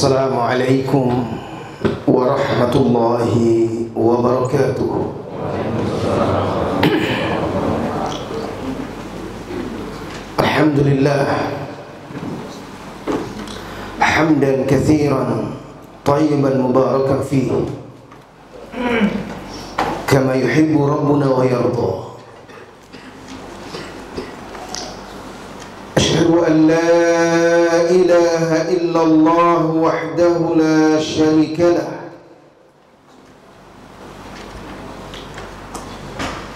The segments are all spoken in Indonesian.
Assalamualaikum warahmatullahi wabarakatuh. Alhamdulillah hamdan katsiran tayyiban mubarakan fihi kama yuhibbu rabbuna wa yarda. Asyhadu an la ilaha illallah wahdahu la syarika lah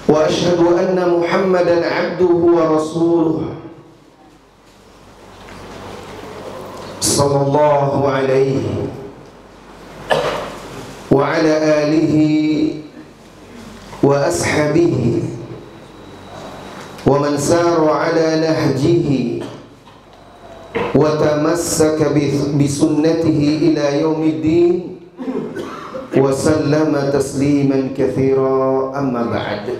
wa asyhadu anna Muhammadan abduhu wa rasuluh sallallahu alaihi wa ala alihi wa ashabihi wa man sara ala nahjihi wa tamassaka bi sunnatihi ila yaumiddin wa sallama tasliman katsira, amma ba'd.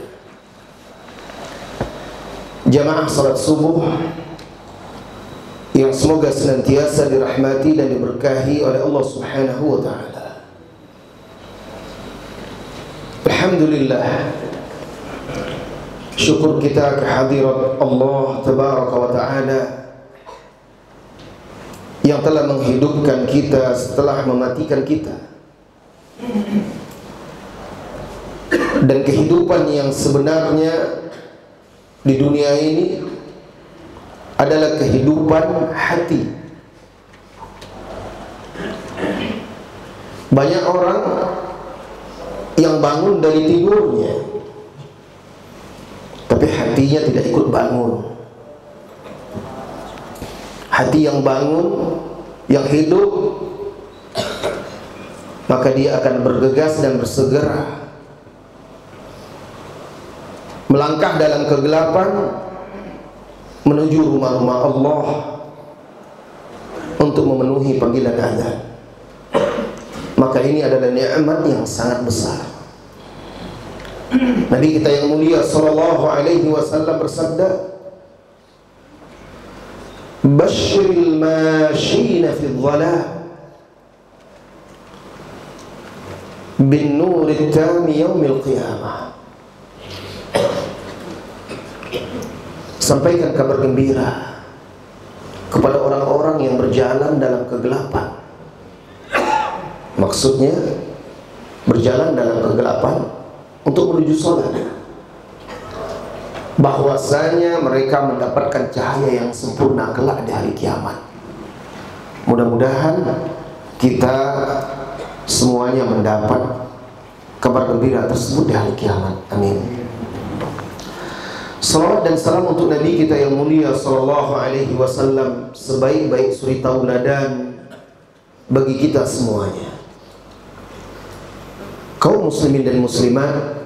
Jamaah salat subuh yang semoga senantiasa dirahmati dan diberkahi oleh Allah Subhanahu wa taala. Alhamdulillah, syukur kita kehadirat Allah tabaraka wa taala yang telah menghidupkan kita setelah mematikan kita. Dan kehidupan yang sebenarnya di dunia ini adalah kehidupan hati. Banyak orang yang bangun dari tidurnya, tapi hatinya tidak ikut bangun. Hati yang bangun, yang hidup, maka dia akan bergegas dan bersegera melangkah dalam kegelapan menuju rumah-rumah Allah untuk memenuhi panggilan azan. Maka ini adalah nikmat yang sangat besar. Nabi kita yang mulia sallallahu alaihi wasallam bersabda, Basyiril mashina fi dhalal bin nuri tami yaumil qiyamah. Sampaikan kabar gembira kepada orang-orang yang berjalan dalam kegelapan. Maksudnya berjalan dalam kegelapan untuk menuju sholat, bahwasanya mereka mendapatkan cahaya yang sempurna kelak di hari kiamat. Mudah-mudahan kita semuanya mendapat kabar gembira tersebut di hari kiamat. Amin. Salawat dan salam untuk Nabi kita yang mulia sallallahu alaihi wasallam, sebaik-baik suri tauladan bagi kita semuanya. Kaum muslimin dan muslimat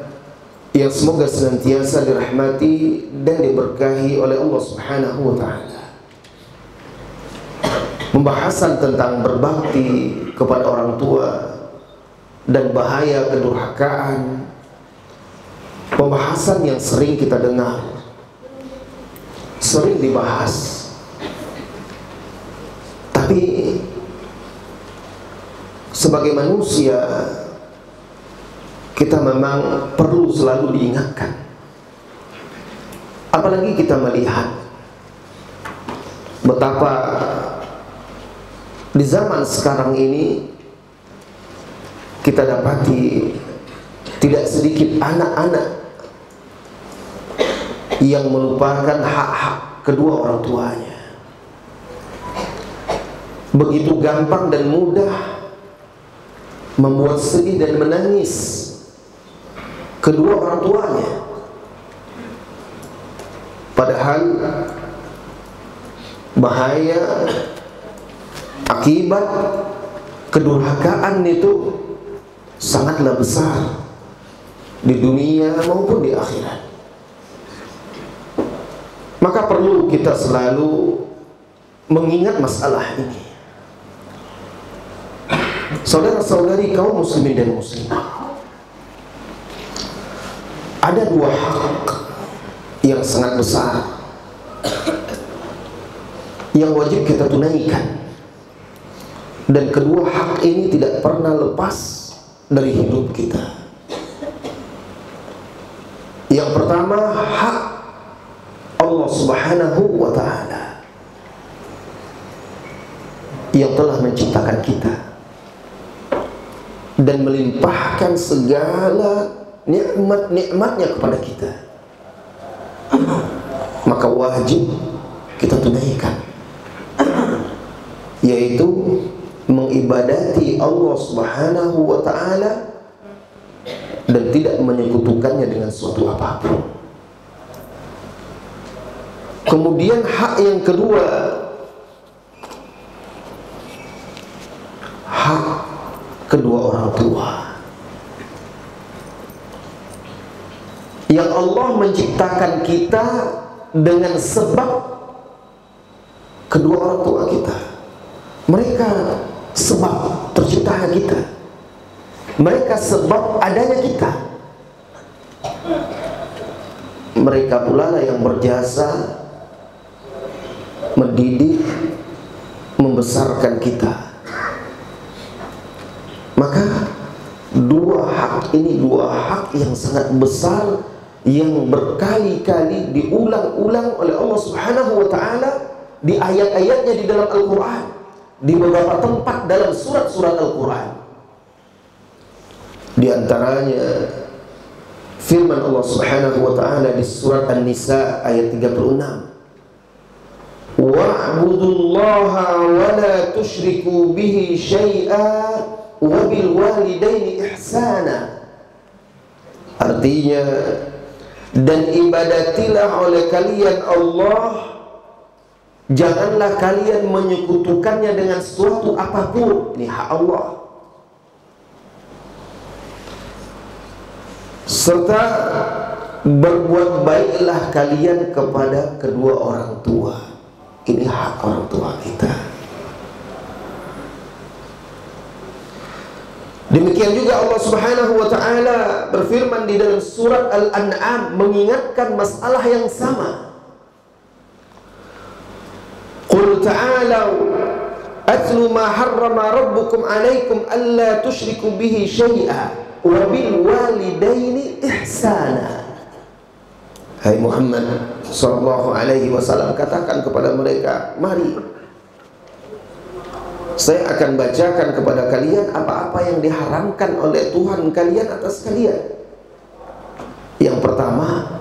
yang semoga senantiasa dirahmati dan diberkahi oleh Allah Subhanahu wa taala. Pembahasan tentang berbakti kepada orang tua dan bahaya kedurhakaan, pembahasan yang sering kita dengar, sering dibahas, tapi sebagai manusia kita memang perlu selalu diingatkan. Apalagi kita melihat betapa di zaman sekarang ini kita dapati tidak sedikit anak-anak yang melupakan hak-hak kedua orang tuanya. Begitu gampang dan mudah membuat sedih dan menangis kedua orang tuanya. Padahal bahaya akibat kedurhakaan itu sangatlah besar di dunia maupun di akhirat. Maka perlu kita selalu mengingat masalah ini. Saudara-saudari kaum muslimin dan muslimat, ada dua hak yang sangat besar yang wajib kita tunaikan Dan kedua hak ini tidak pernah lepas dari hidup kita. Yang pertama, hak Allah Subhanahu wa ta'ala yang telah menciptakan kita dan melimpahkan segala nikmat-nikmatnya kepada kita. Maka wajib kita tunaikan, yaitu mengibadati Allah Subhanahu wa ta'ala dan tidak menyekutukannya dengan suatu apapun. Kemudian hak yang kedua, hak kedua orang tua yang Allah menciptakan kita dengan sebab kedua orang tua kita. Mereka sebab terciptanya kita, mereka sebab adanya kita. Mereka pula lah yang berjasa mendidik, membesarkan kita. Maka dua hak ini dua hak yang sangat besar, yang berkali-kali diulang-ulang oleh Allah Subhanahu wa ta'ala di ayat-ayatnya di dalam Al-Quran, di beberapa tempat dalam surat-surat Al-Quran. Di antaranya firman Allah Subhanahu wa ta'ala di surat An-Nisa ayat 36, wa'budullaha wa la tusyriku bihi syai'a wa bil walidaini ihsana. Artinya, dan ibadatilah oleh kalian Allah, janganlah kalian menyekutukannya dengan suatu apapun. Ini hak Allah. Serta berbuat baiklah kalian kepada kedua orang tua. Ini hak orang tua kita. Demikian juga Allah Subhanahu wa ta'ala berfirman di dalam surat Al-An'am mengingatkan masalah yang sama. Qul ta'alau atlu ma harrama rabbukum alaikum alla tusyriku bihi syai'a wa bil walidaini ihsana. Hai Muhammad sallallahu alaihi wasallam, katakan kepada mereka, mari saya akan bacakan kepada kalian apa-apa yang diharamkan oleh Tuhan kalian atas kalian. Yang pertama,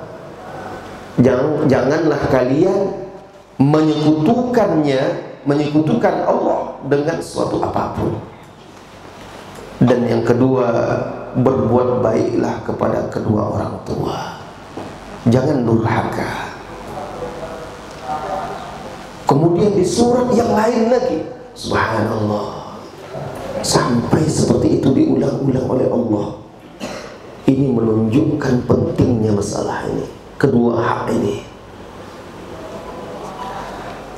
janganlah kalian menyekutukan Allah dengan suatu apapun. Dan yang kedua, berbuat baiklah kepada kedua orang tua. Jangan durhaka. Kemudian di surat yang lain lagi, subhanallah, sampai seperti itu diulang-ulang oleh Allah. Ini menunjukkan pentingnya masalah ini, kedua hak ini.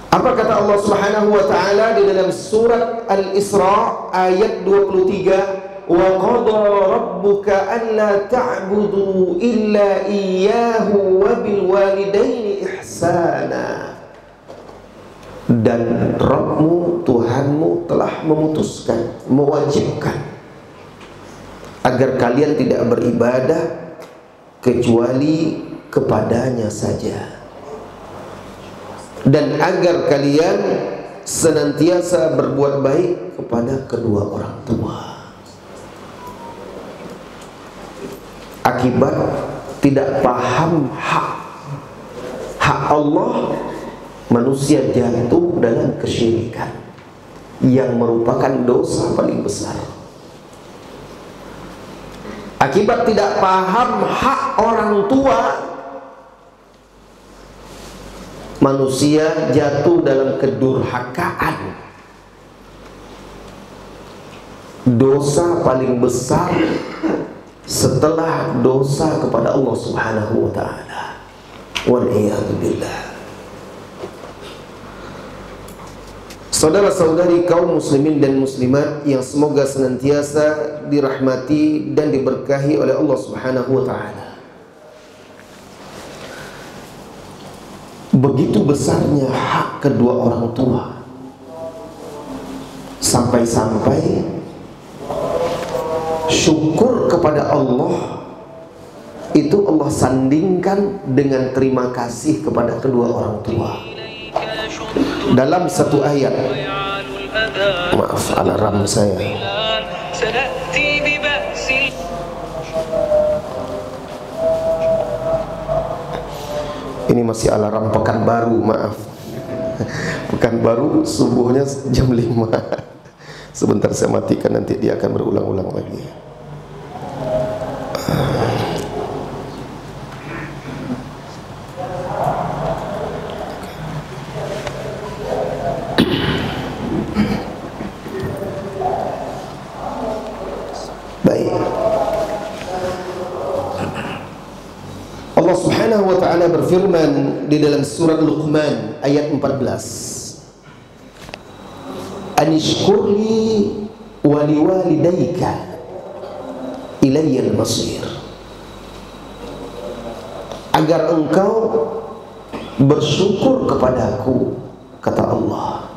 Apa kata Allah Subhanahu wa ta'ala di dalam surat Al-Isra ayat 23, wa qada rabbuka alla ta'budu illa iyyahu wa bil walidaini ihsana. Dan Rabbmu, Tuhanmu telah memutuskan, mewajibkan agar kalian tidak beribadah kecuali kepadanya saja, dan agar kalian senantiasa berbuat baik kepada kedua orang tua. Akibat tidak paham hak Allah, manusia jatuh dalam kesyirikan yang merupakan dosa paling besar. Akibat tidak paham hak orang tua, manusia jatuh dalam kedurhakaan. Dosa paling besar setelah dosa kepada Allah Subhanahu wa ta'ala. Wal-iyadu billah. Saudara-saudari kaum muslimin dan muslimat yang semoga senantiasa dirahmati dan diberkahi oleh Allah Subhanahu wa ta'ala. Begitu besarnya hak kedua orang tua, Sampai-sampai syukur kepada Allah itu Allah sandingkan dengan terima kasih kepada kedua orang tua. Dalam satu ayat, maaf alarm saya. Ini masih alarm Pekanbaru, maaf. Pekanbaru subuhnya jam 5. Sebentar saya matikan, nanti dia akan berulang-ulang lagi. Baik. Allah Subhanahu wa ta'ala berfirman di dalam surat Luqman ayat 14. Anishkurli waliwalidayka ilayyal masir. Agar engkau bersyukur kepadaku, kata Allah,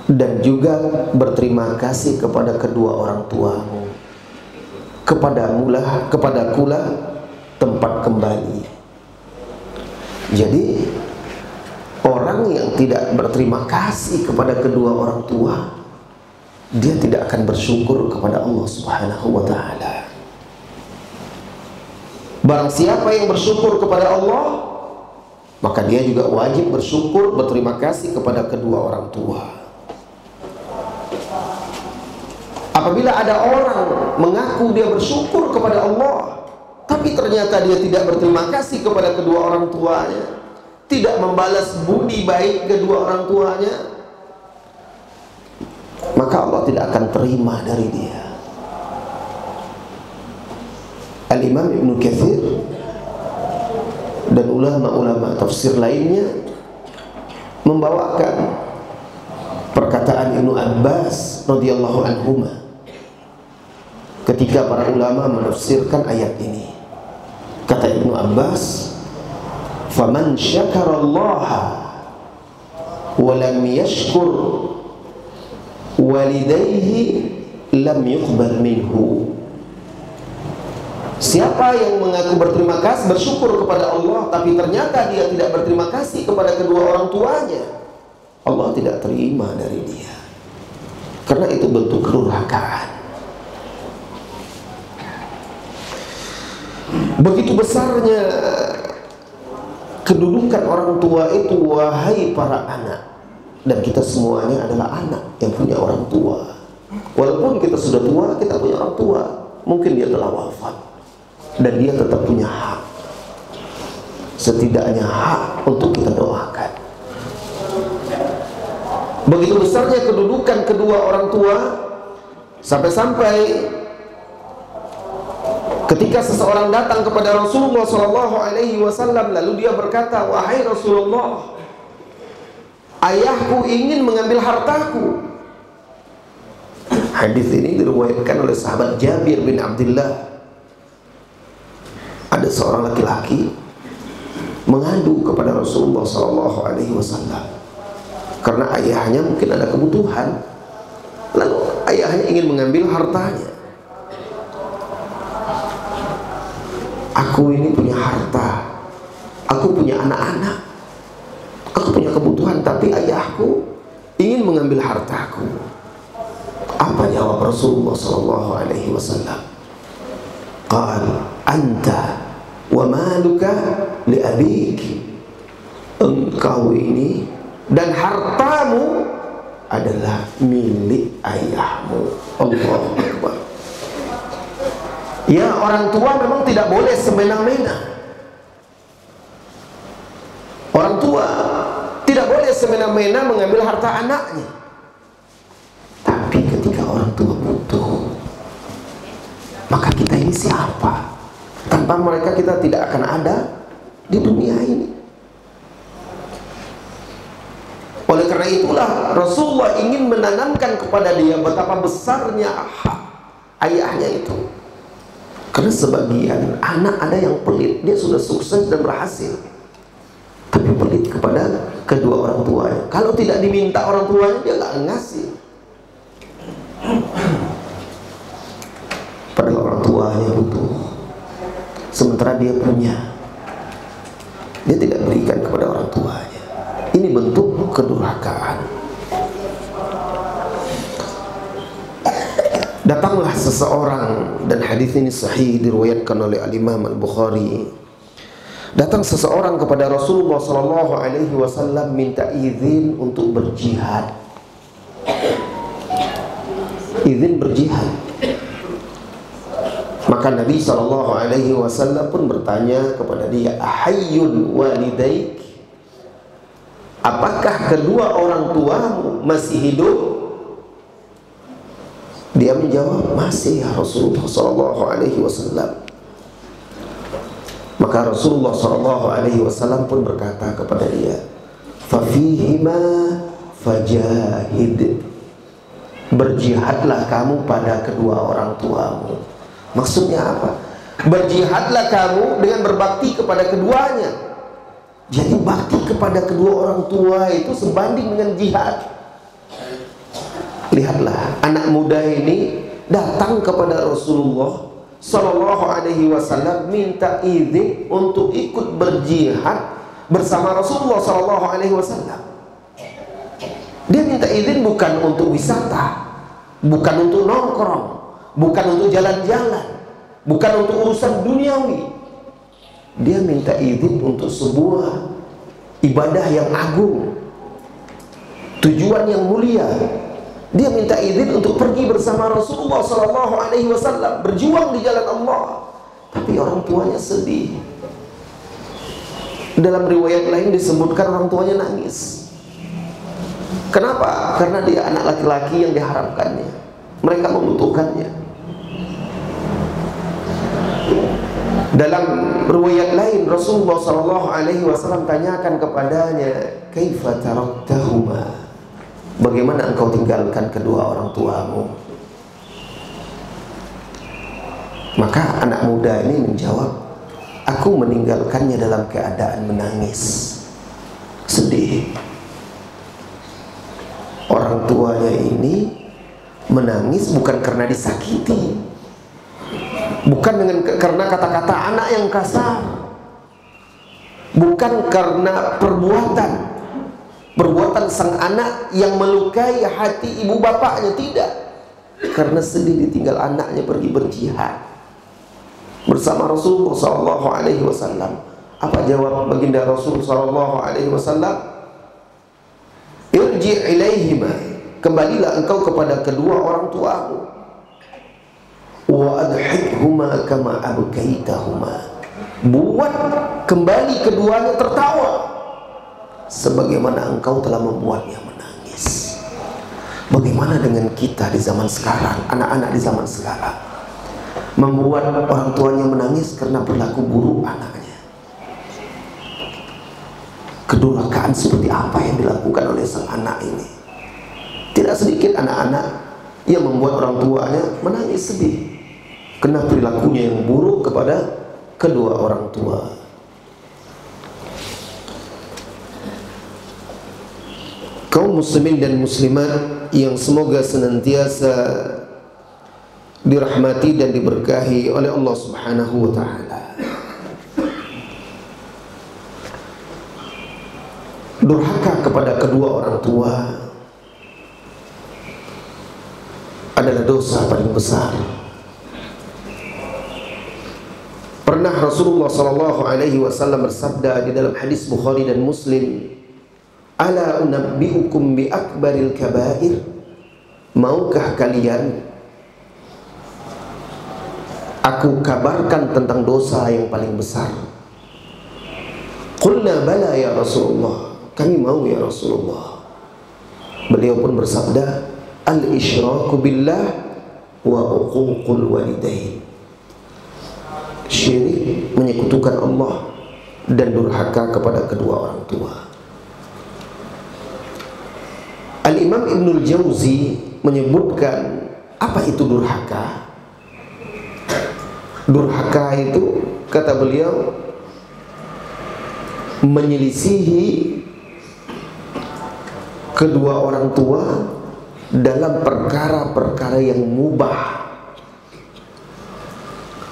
dan juga berterima kasih kepada kedua orang tuamu. Kepadakulah tempat kembali. Jadi orang yang tidak berterima kasih kepada kedua orang tua, dia tidak akan bersyukur kepada Allah Subhanahu wa ta'ala. Barang siapa yang bersyukur kepada Allah, maka dia juga wajib bersyukur, berterima kasih kepada kedua orang tua. Apabila ada orang mengaku dia bersyukur kepada Allah, tapi ternyata dia tidak berterima kasih kepada kedua orang tuanya, tidak membalas budi baik kedua orang tuanya, maka Allah tidak akan terima dari dia. Al-Imam Ibnu Katsir dan ulama-ulama tafsir lainnya membawakan perkataan Ibnu Abbas radhiyallahu anhuma ketika para ulama menafsirkan ayat ini. Kata Ibnu Abbas, faman syakarallaha wa lam yashkur walidayhi lam yuqbal minhu. Siapa yang mengaku berterima kasih, bersyukur kepada Allah, tapi ternyata dia tidak berterima kasih kepada kedua orang tuanya, Allah tidak terima dari dia, karena itu bentuk kedurhakaan. Begitu besarnya kedudukan orang tua itu, wahai para anak, dan kita semuanya adalah anak yang punya orang tua. Walaupun kita sudah tua, kita punya orang tua. Mungkin dia telah wafat, dan dia tetap punya hak, setidaknya hak untuk kita doakan. Begitu besarnya kedudukan kedua orang tua, sampai-sampai ketika seseorang datang kepada Rasulullah SAW, lalu dia berkata, wahai Rasulullah, ayahku ingin mengambil hartaku. Hadis ini diriwayatkan oleh sahabat Jabir bin Abdullah. Ada seorang laki-laki mengadu kepada Rasulullah SAW karena ayahnya mungkin ada kebutuhan, lalu ayahnya ingin mengambil hartanya. Aku ini punya harta, aku punya anak-anak, aku punya kebutuhan, tapi ayahku ingin mengambil hartaku. Apa jawab Rasulullah SAW? Qal anta wa maluka li abik. Engkau ini dan hartamu adalah milik ayahmu. Allahu Akbar. Ya, orang tua memang tidak boleh semena-mena. Orang tua tidak boleh semena-mena mengambil harta anaknya. Tapi ketika orang tua butuh, maka kita ini siapa? Tanpa mereka kita tidak akan ada di dunia ini. Oleh karena itulah Rasulullah ingin menanamkan kepada dia betapa besarnya hak ayahnya itu. Karena sebagian anak ada yang pelit, dia sudah sukses dan berhasil, tapi pelit kepada kedua orang tuanya. Kalau tidak diminta orang tuanya, dia nggak ngasih. tuanya butuh, sementara dia punya, dia tidak berikan kepada orang tuanya. Ini bentuk kedurhakaan. Datanglah seseorang, dan hadis ini sahih diriwayatkan oleh Al-Imam Al-Bukhari. Datang seseorang kepada Rasulullah SAW minta izin untuk berjihad. Izin berjihad. Maka Nabi SAW pun bertanya kepada dia, ahayyun walidaik, apakah kedua orang tuamu masih hidup? Dia menjawab, masih ya Rasulullah SAW. Maka Rasulullah SAW pun berkata kepada dia, fafihima fajahid, berjihadlah kamu pada kedua orang tuamu. Maksudnya apa? Berjihadlah kamu dengan berbakti kepada keduanya. Jadi bakti kepada kedua orang tua itu sebanding dengan jihad. Lihatlah, anak muda ini datang kepada Rasulullah SAW minta izin untuk ikut berjihad bersama Rasulullah SAW. Dia minta izin bukan untuk wisata, bukan untuk nongkrong, bukan untuk jalan-jalan, bukan untuk urusan duniawi. Dia minta izin untuk sebuah ibadah yang agung, tujuan yang mulia. Dia minta izin untuk pergi bersama Rasulullah SAW, berjuang di jalan Allah. Tapi orang tuanya sedih. Dalam riwayat lain disebutkan orang tuanya nangis. Kenapa? Karena dia anak laki-laki yang diharapkannya. Mereka membutuhkannya. Dalam riwayat lain Rasulullah SAW tanyakan kepadanya, kaifa taraktahuma, bagaimana engkau tinggalkan kedua orang tuamu? Maka anak muda ini menjawab, aku meninggalkannya dalam keadaan menangis, sedih. Orang tuanya ini menangis bukan karena disakiti, bukan karena kata-kata anak yang kasar, bukan karena perbuatan sang anak yang melukai hati ibu bapaknya, tidak. Karena sedih ditinggal anaknya pergi berjihad bersama Rasulullah SAW. Apa jawab baginda Rasulullah SAW? Irji' ilaihima, kembalilah engkau kepada kedua orang tuamu. Wa adhikhuma kama abkaitahuma, buat kembali keduanya tertawa sebagaimana engkau telah membuatnya menangis. Bagaimana dengan kita di zaman sekarang, anak-anak di zaman sekarang, membuat orang tuanya menangis karena berlaku buruk anaknya? Kedurhakaan seperti apa yang dilakukan oleh sang anak ini? Tidak sedikit anak-anak yang membuat orang tuanya menangis sedih karena perilakunya yang buruk kepada kedua orang tua. Kaum muslimin dan muslimat yang semoga senantiasa dirahmati dan diberkahi oleh Allah Subhanahu wa ta'ala. Durhaka kepada kedua orang tua adalah dosa paling besar. Pernah Rasulullah SAW bersabda di dalam hadis Bukhari dan Muslim, ala unabbi'ukum bi akbaril kabair, maukah kalian aku kabarkan tentang dosa yang paling besar? Qulna bala ya Rasulullah, kami mau ya Rasulullah. Beliau pun bersabda, al-isyraku billah wa uququl walidain, syirik, menyekutukan Allah, dan durhaka kepada kedua orang tua. Al-Imam Ibnul Jauzi menyebutkan apa itu durhaka. Durhaka itu, kata beliau, menyelisihi kedua orang tua dalam perkara-perkara yang mubah.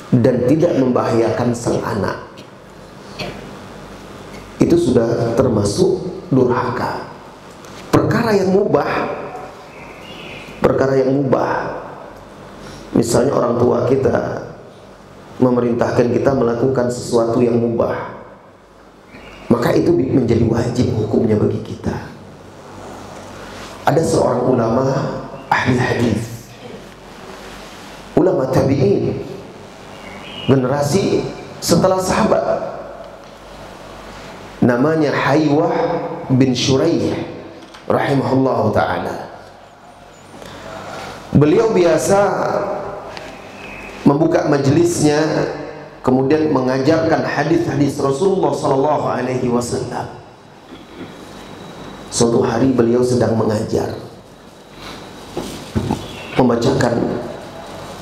dan tidak membahayakan sang anak, itu sudah termasuk durhaka. Perkara yang mubah, misalnya orang tua kita memerintahkan kita melakukan sesuatu yang mubah, maka itu menjadi wajib hukumnya bagi kita. Ada seorang ulama ahli hadis, ulama tabi'in, generasi setelah sahabat, namanya Haywah bin Shuraih rahimahullah ta'ala. Beliau biasa membuka majelisnya, kemudian mengajarkan hadis-hadis Rasulullah sallallahu alaihi wasallam. Suatu hari beliau sedang mengajar, membacakan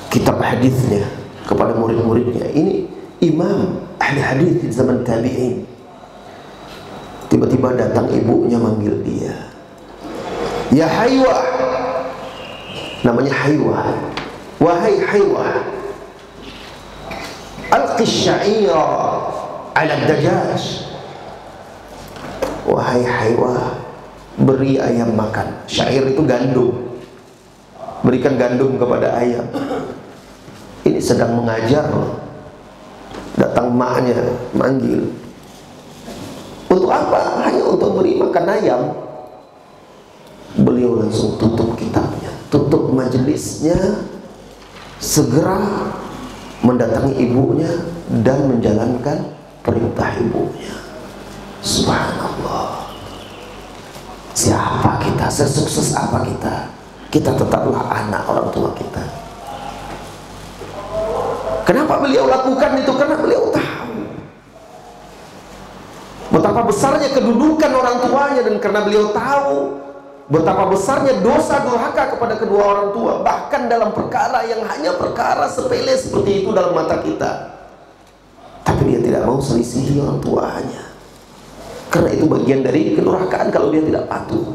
kitab hadisnya kepada murid-muridnya. Ini imam ahli hadis di zaman tabi'in. Tiba-tiba datang ibunya manggil dia, "Ya Haywah," namanya Haywah, "wahai Haywah, alqi sya'ira 'ala ad-dajaj." Wahai Haywah, beri ayam makan. Syair itu gandum, berikan gandum kepada ayam. Ini sedang mengajar, datang maknya manggil. Untuk apa? Hanya untuk beri makan ayam. Beliau langsung tutup kitabnya, tutup majelisnya, segera mendatangi ibunya dan menjalankan perintah ibunya. Subhanallah. Siapa kita? Sesukses apa kita? Kita tetaplah anak orang tua kita. Kenapa beliau lakukan itu? Karena beliau tahu betapa besarnya kedudukan orang tuanya, dan karena beliau tahu betapa besarnya dosa durhaka kepada kedua orang tua, bahkan dalam perkara yang hanya perkara sepele seperti itu dalam mata kita. Tapi dia tidak mau selisihi orang tuanya, karena itu bagian dari kedurhakaan kalau dia tidak patuh.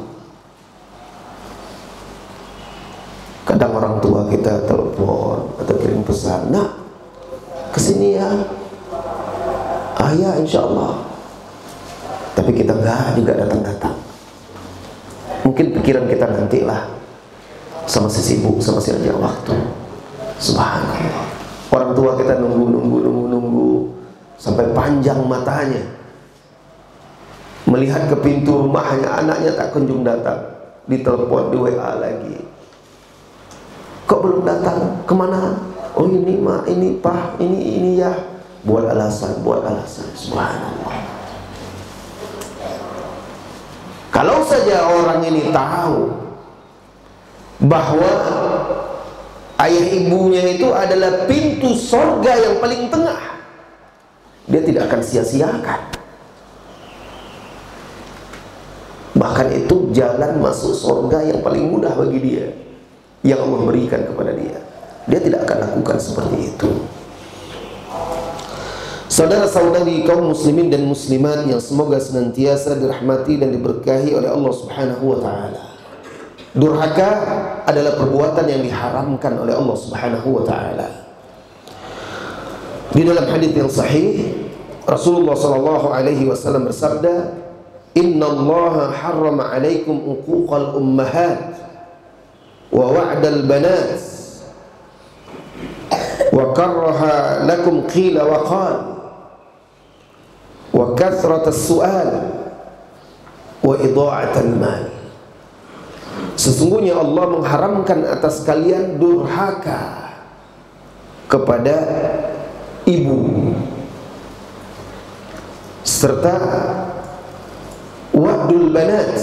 Kadang orang tua kita telepon atau kirim pesan, "Nak, kesini ya." "Ayah, insya Allah." Tapi kita enggak juga datang-datang. Mungkin pikiran kita nantilah, sama si sibuk, sama si ajak waktu. Subhanallah. Orang tua kita nunggu sampai panjang matanya, melihat ke pintu rumahnya, anaknya tak kunjung datang. Ditelepon, di WA lagi, "Kok belum datang? Kemana?" "Oh ini mak, ini pah, ini ya." Buat alasan. Subhanallah. Kalau saja orang ini tahu bahwa ayah ibunya itu adalah pintu sorga yang paling tengah, dia tidak akan sia-siakan. Bahkan itu jalan masuk sorga yang paling mudah bagi dia, yang Allah berikan kepada dia. Dia tidak akan lakukan seperti itu. Saudara-saudari kaum muslimin dan muslimat yang semoga senantiasa dirahmati dan diberkahi oleh Allah Subhanahu wa taala. Durhaka adalah perbuatan yang diharamkan oleh Allah Subhanahu wa taala. Di dalam hadis yang sahih, Rasulullah sallallahu alaihi wasallam bersabda, "Innallaha harrama 'alaikum uquqal ummahat wa wa'dal banat wa karraha lakum qila wa qala wa kathratas su'al wa idha'atal mal." Sesungguhnya Allah mengharamkan atas kalian durhaka kepada ibu, serta wa'dul banat,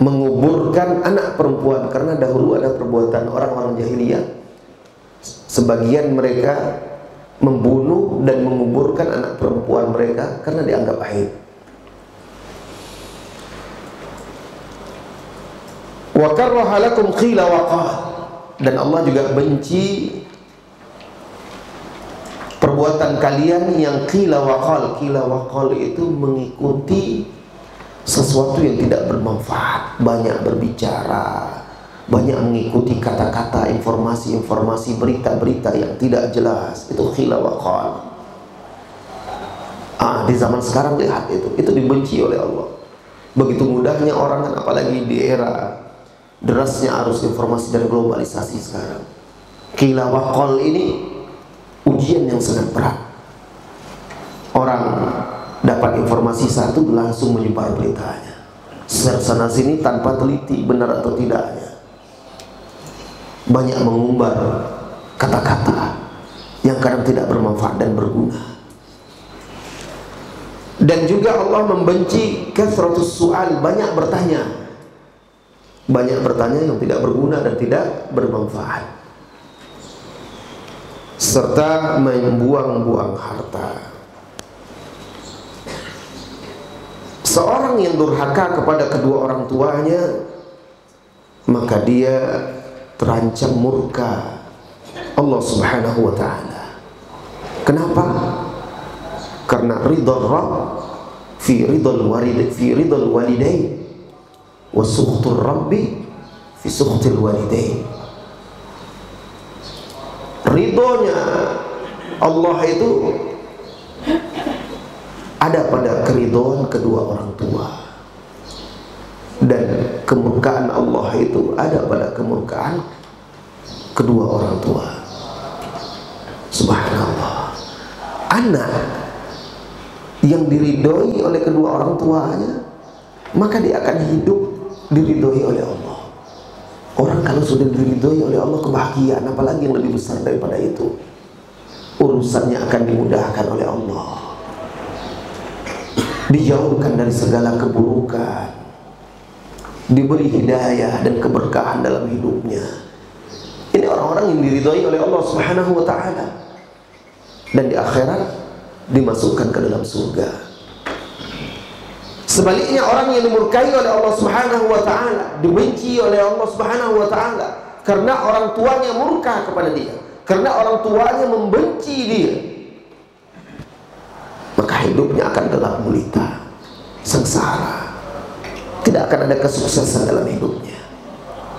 menguburkan anak perempuan. Karena dahulu ada perbuatan orang-orang jahiliyah, sebagian mereka membunuh dan menguburkan anak perempuan mereka karena dianggap aib. Wa karraha lakum qila wa qal, dan Allah juga benci perbuatan kalian yang qila wa qal. Qila wa qal itu mengikuti sesuatu yang tidak bermanfaat, banyak berbicara, banyak mengikuti kata-kata, informasi-informasi, berita-berita yang tidak jelas. Itu khila wa qal. Di zaman sekarang lihat itu dibenci oleh Allah. Begitu mudahnya orang kan, apalagi di era derasnya arus informasi dan globalisasi sekarang. Qila wa qal ini ujian yang sangat berat. Orang dapat informasi satu langsung menyebar beritanya, sana sini tanpa teliti benar atau tidaknya. Banyak mengumbar kata-kata yang kadang tidak bermanfaat dan berguna. Dan juga Allah membenci kathratus su'al, banyak bertanya. Banyak bertanya yang tidak berguna dan tidak bermanfaat, serta membuang-buang harta. Seorang yang durhaka kepada kedua orang tuanya, maka dia terancam murka Allah Subhanahu wa ta'ala. Kenapa? Karena ridha Rabb fi ridhal walidain wa sukhtur Rabbi fi sukhtil walidain. Ridhonya Allah itu ada pada keridhaan kedua orang tua, dan kemurkaan Allah itu ada pada kemurkaan kedua orang tua. Subhanallah. Anak yang diridhoi oleh kedua orang tuanya, maka dia akan hidup diridhoi oleh Allah. Orang kalau sudah diridhoi oleh Allah, kebahagiaan apalagi yang lebih besar daripada itu. Urusannya akan dimudahkan oleh Allah, dijauhkan dari segala keburukan, diberi hidayah dan keberkahan dalam hidupnya. Ini orang-orang yang diridhai oleh Allah Subhanahu wa ta'ala, dan di akhirat dimasukkan ke dalam surga. Sebaliknya orang yang dimurkai oleh Allah Subhanahu wa ta'ala, dibenci oleh Allah Subhanahu wa ta'ala karena orang tuanya murka kepada dia, karena orang tuanya membenci dia, maka hidupnya akan gelap gulita, sengsara, tidak akan ada kesuksesan dalam hidupnya.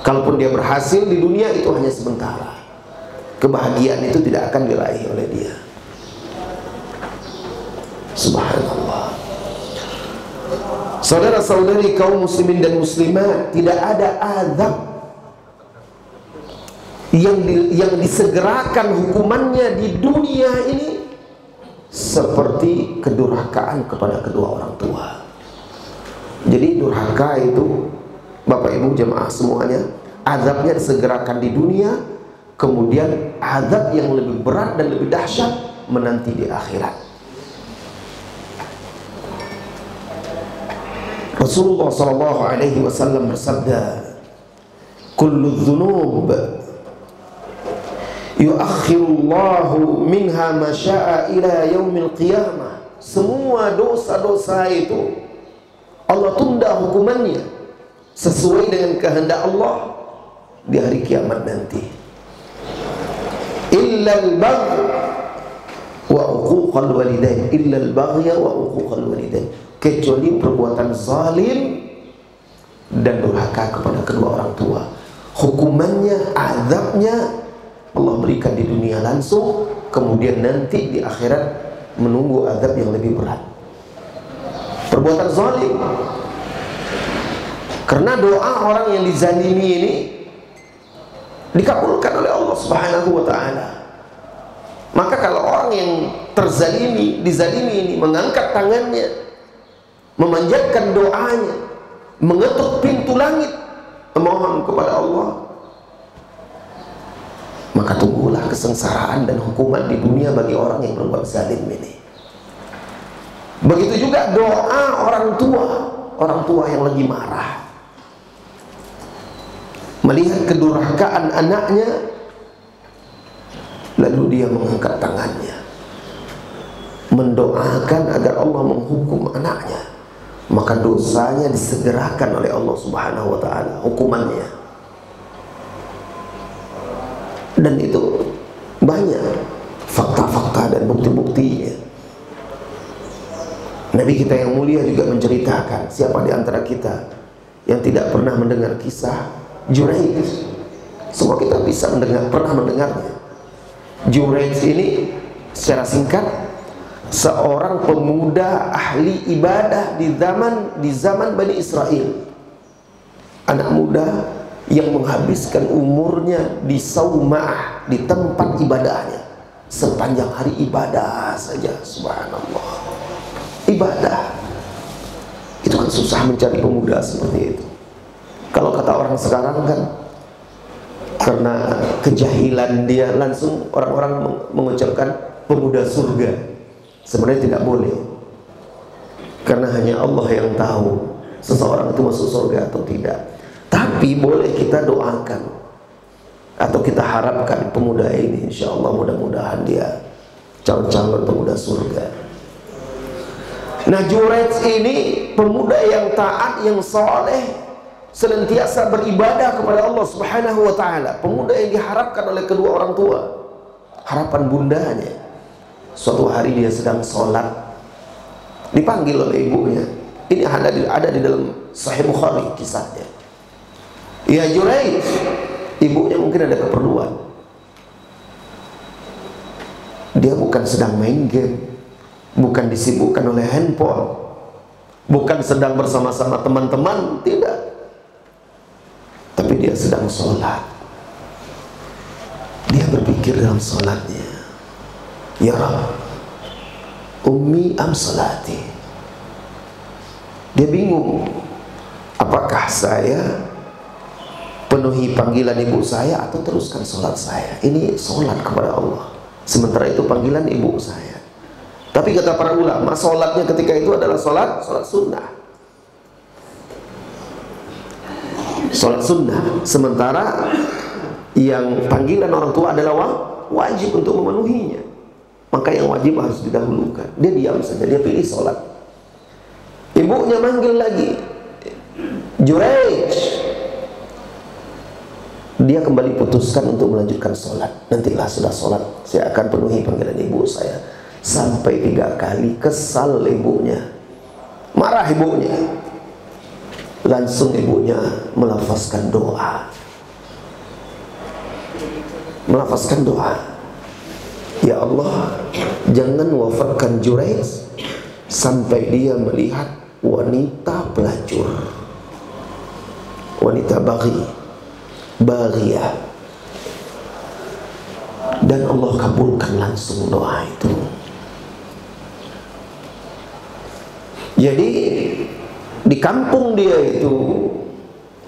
Kalaupun dia berhasil di dunia, itu hanya sementara. Kebahagiaan itu tidak akan diraih oleh dia. Subhanallah. Saudara-saudari kaum muslimin dan muslimat, tidak ada azab yang disegerakan hukumannya di dunia ini seperti kedurhakaan kepada kedua orang tua. Jadi durhaka itu, Bapak Ibu jemaah semuanya, azabnya disegerakan di dunia, kemudian azab yang lebih berat dan lebih dahsyat menanti di akhirat. Rasulullah SAW bersabda, kullu dzunub yuakhirullahu minha ma syaa ila yaumil qiyamah. Semua dosa-dosa itu Allah tunda hukumannya sesuai dengan kehendak Allah di hari kiamat nanti. Illal baghy wa uquqal walidain, illal baghya wa uquqal walidain, kecuali perbuatan zalim dan durhaka kepada kedua orang tua. Hukumannya, azabnya Allah berikan di dunia langsung, kemudian nanti di akhirat menunggu azab yang lebih berat. Perbuatan zalim, karena doa orang yang dizalimi ini dikabulkan oleh Allah Subhanahu wa ta'ala. Maka kalau orang yang terzalimi, dizalimi ini mengangkat tangannya, memanjatkan doanya, mengetuk pintu langit, memohon kepada Allah, maka tunggulah kesengsaraan dan hukuman di dunia bagi orang yang berbuat zalim ini. Begitu juga doa orang tua yang lagi marah, melihat kedurhakaan anaknya, lalu dia mengangkat tangannya, mendoakan agar Allah menghukum anaknya, maka dosanya disegerakan oleh Allah Subhanahu wa ta'ala, hukumannya. Dan itu banyak fakta-fakta dan bukti-buktinya. Nabi kita yang mulia juga menceritakan, siapa di antara kita yang tidak pernah mendengar kisah Juraij. Semua kita bisa pernah mendengarnya. Juraij ini secara singkat seorang pemuda ahli ibadah di zaman Bani Israel. Anak muda yang menghabiskan umurnya di saumah, di tempat ibadahnya. Sepanjang hari ibadah saja, subhanallah. Ibadah. Itu kan susah mencari pemuda seperti itu. Kalau kata orang sekarang kan, karena kejahilan dia, langsung orang-orang mengucapkan pemuda surga. Sebenarnya tidak boleh, karena hanya Allah yang tahu seseorang itu masuk surga atau tidak. Tapi boleh kita doakan atau kita harapkan pemuda ini, insya Allah mudah-mudahan dia calon-calon pemuda surga. Nah, Juraij ini pemuda yang taat, yang soleh, senantiasa beribadah kepada Allah Subhanahu wa ta'ala. Pemuda yang diharapkan oleh kedua orang tua, harapan bundanya. Suatu hari dia sedang sholat, dipanggil oleh ibunya. Ini ada di dalam Sahih Bukhari kisahnya. Ya Juraij, ibunya mungkin ada keperluan. Dia bukan sedang main game, bukan disibukkan oleh handphone, bukan sedang bersama-sama teman-teman, tidak. Tapi dia sedang sholat. Dia berpikir dalam sholatnya, ya Rabb, ummi am salati. Dia bingung, apakah saya penuhi panggilan ibu saya atau teruskan sholat saya? Ini sholat kepada Allah, sementara itu panggilan ibu saya. Tapi kata para ulama, sholatnya ketika itu adalah sholat sunnah. Sholat sunnah, sementara yang panggilan orang tua adalah wajib untuk memenuhinya. Maka yang wajib harus didahulukan. Dia diam saja, dia pilih sholat. Ibunya manggil lagi, Juraij. Dia kembali putuskan untuk melanjutkan sholat. Nantilah sudah sholat, saya akan penuhi panggilan ibu saya. Sampai 3 kali, kesal ibunya, marah ibunya. Langsung ibunya melafazkan doa. Melafazkan doa, ya Allah, jangan wafatkan Juraij sampai dia melihat wanita pelacur, wanita baghiyah. Dan Allah kabulkan langsung doa itu. Jadi di kampung dia itu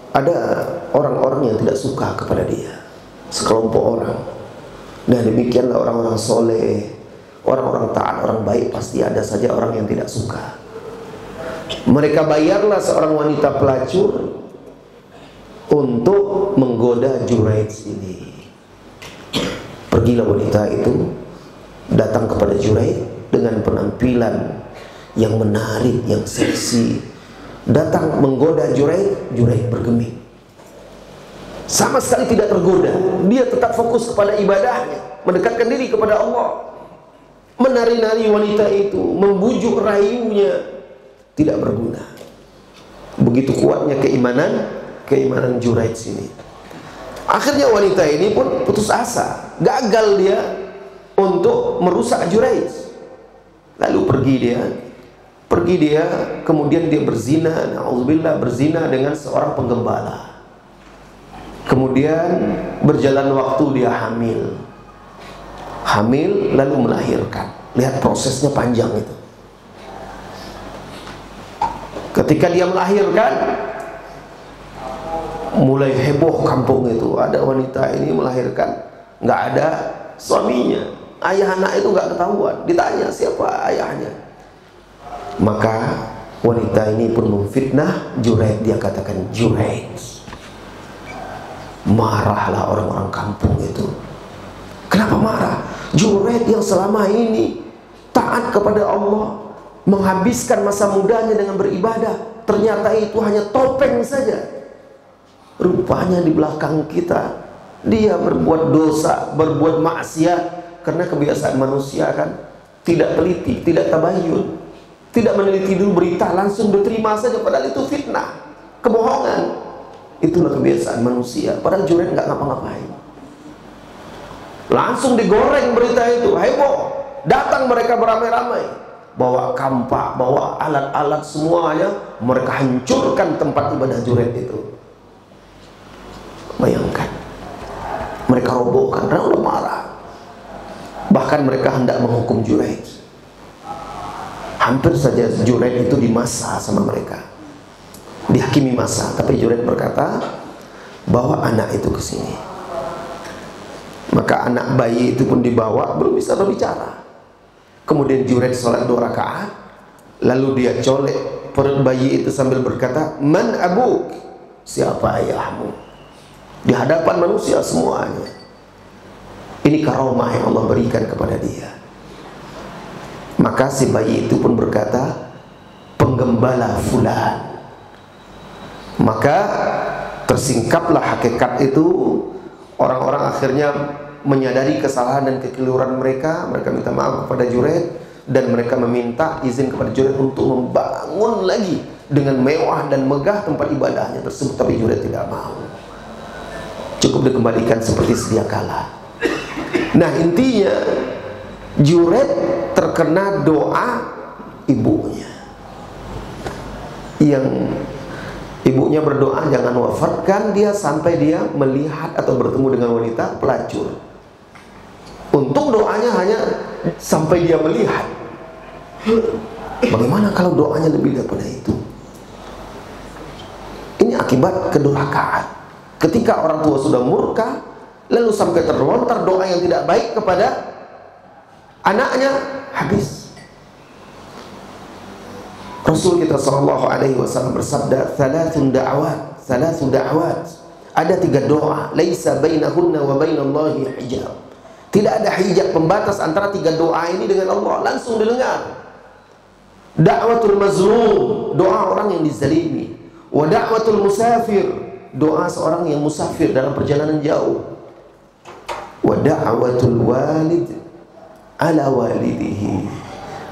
ada orang-orang yang tidak suka kepada dia, sekelompok orang. Dan demikianlah orang-orang soleh, orang-orang taat, orang baik, pasti ada saja orang yang tidak suka. Mereka bayarlah seorang wanita pelacur untuk menggoda Juraij ini. Pergilah wanita itu, datang kepada Juraij dengan penampilan yang menarik, yang seksi. Datang menggoda Juraij, Juraij bergeming. Sama sekali tidak tergoda. Dia tetap fokus kepada ibadahnya, mendekatkan diri kepada Allah. Menari-nari wanita itu, membujuk rayunya, tidak berguna. Begitu kuatnya keimanan Juraij ini. Akhirnya wanita ini pun putus asa. Gagal dia untuk merusak Juraij. Lalu pergi dia, kemudian dia berzina, na'udzubillah, berzina dengan seorang penggembala. Kemudian berjalan waktu dia hamil lalu melahirkan. Lihat prosesnya panjang itu. Ketika dia melahirkan, mulai heboh kampung itu. Ada wanita ini melahirkan, nggak ada suaminya, ayah anak itu nggak ketahuan. Ditanya siapa ayahnya, maka wanita ini pun memfitnah Juraij. Dia katakan Juraij. Marahlah orang-orang kampung itu. Kenapa marah? Juraij yang selama ini taat kepada Allah, menghabiskan masa mudanya dengan beribadah, ternyata itu hanya topeng saja. Rupanya di belakang kita dia berbuat dosa, berbuat maksiat. Karena kebiasaan manusia kan tidak teliti, tidak tabayyun, tidak meneliti dulu berita, langsung diterima saja, padahal itu fitnah, kebohongan. Itulah kebiasaan manusia. Padahal Junaid nggak ngapa-ngapain. Langsung digoreng berita itu, heboh. Datang mereka beramai-ramai, bawa kampak, bawa alat-alat semuanya. Mereka hancurkan tempat ibadah Junaid itu. Bayangkan, mereka robohkan. Allah marah. Bahkan mereka hendak menghukum Junaid. Hampir saja Junaid itu dimasa sama mereka, dihakimi masa. Tapi Junaid berkata, bawa anak itu ke sini. Maka anak bayi itu pun dibawa, belum bisa berbicara. Kemudian Junaid sholat 2 rakaat, lalu dia colek perut bayi itu sambil berkata, man abuk, siapa ayahmu? Di hadapan manusia semuanya. Ini karomah yang Allah berikan kepada dia. Maka si bayi itu pun berkata, penggembala fulan. Maka tersingkaplah hakikat itu. Orang-orang akhirnya menyadari kesalahan dan kekeliruan mereka. Mereka minta maaf kepada Junaid, dan mereka meminta izin kepada Junaid untuk membangun lagi dengan mewah dan megah tempat ibadahnya tersebut. Tapi Junaid tidak mau. Cukup dikembalikan seperti sedia kala. Nah, intinya Junaid terkena doa ibunya, yang ibunya berdoa jangan wafatkan dia sampai dia melihat atau bertemu dengan wanita pelacur. Untung doanya hanya sampai dia melihat. Bagaimana kalau doanya lebih daripada itu? Ini akibat kedurhakaan. Ketika orang tua sudah murka, lalu sampai terlontar doa yang tidak baik kepada anaknya, habis. Rasul kita sallallahu alaihi wasallam bersabda, "Thalathun da'awat, thalathu da'awat." Ada 3 doa, laisa bainahunna wa bainallahi hijab. Tidak ada hijab pembatas antara 3 doa ini dengan Allah, langsung didengar. Da'watul mazlum, doa orang yang dizalimi. Wa da'watul musafir, doa seorang yang musafir dalam perjalanan jauh. Wa da'watul walid ala walidihi,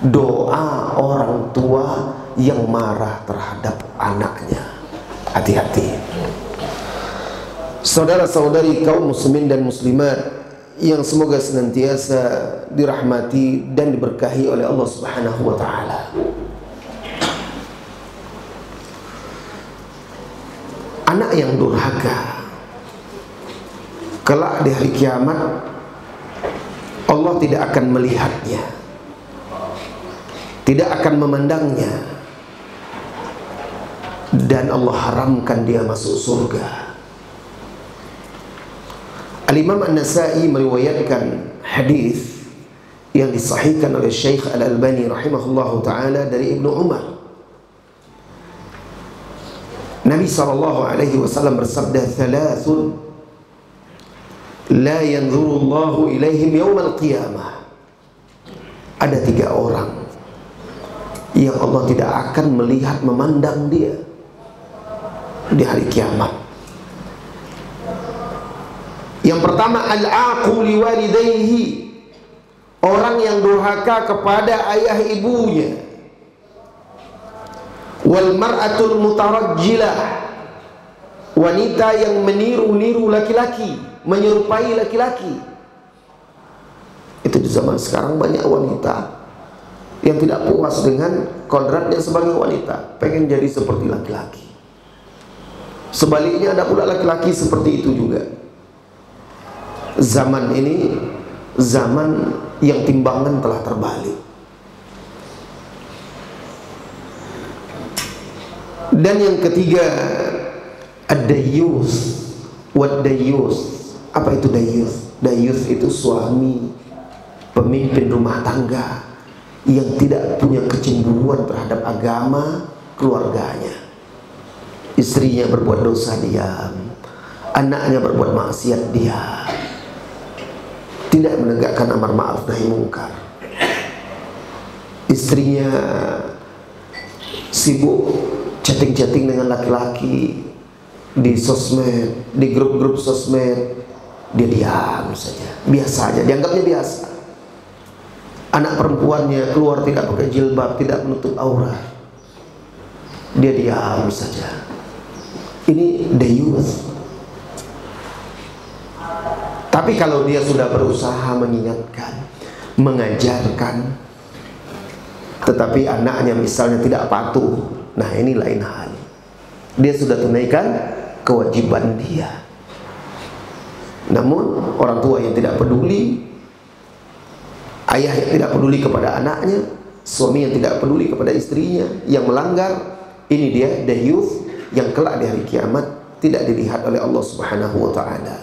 doa orang tua yang marah terhadap anaknya. Hati-hati. Saudara-saudari kaum muslimin dan muslimat yang semoga senantiasa dirahmati dan diberkahi oleh Allah Subhanahu wa taala. Anak yang durhaka kelak di hari kiamat Allah tidak akan melihatnya, tidak akan memandangnya, dan Allah haramkan dia masuk surga. Al-Imam An-Nasa'i meriwayatkan hadis yang disahihkan oleh Syekh Al-Albani rahimahullahu taala dari Ibnu Umar. Nabi sallallahu alaihi wasallam bersabda, "Thalathun la yanzuru Allahu ilaihim yaumal qiyamah." Ada 3 orang yang Allah tidak akan melihat, memandang dia di hari kiamat. Yang pertama, al-aqu liwalidayhi, orang yang durhaka kepada ayah ibunya. Wal mar'atul mutarajjilah, wanita yang meniru-niru laki-laki, menyerupai laki-laki. Itu di zaman sekarang banyak wanita yang tidak puas dengan kodratnya sebagai wanita, pengen jadi seperti laki-laki. Sebaliknya ada pula laki-laki seperti itu juga. Zaman ini zaman yang timbangan telah terbalik. Dan yang ketiga, ad-dayyus wad-dayyus. Apa itu dayyus? Dayyus itu suami, pemimpin rumah tangga yang tidak punya kecemburuan terhadap agama keluarganya. Istrinya berbuat dosa, diam. Anaknya berbuat maksiat, diam. Tidak menegakkan amar ma'ruf nahi munkar. Istrinya sibuk chatting-chatting dengan laki-laki di sosmed, di grup-grup sosmed, dia diam saja, biasa aja, dianggapnya biasa. Anak perempuannya keluar tidak pakai jilbab, tidak menutup aurat, dia diam saja. Ini dayus. Tapi kalau dia sudah berusaha mengingatkan, mengajarkan, tetapi anaknya misalnya tidak patuh, nah ini lain hal. Dia sudah tunaikan kewajiban dia. Namun orang tua yang tidak peduli, ayah yang tidak peduli kepada anaknya, suami yang tidak peduli kepada istrinya, yang melanggar, ini dia dayus yang kelak di hari kiamat tidak dilihat oleh Allah Subhanahu wa taala.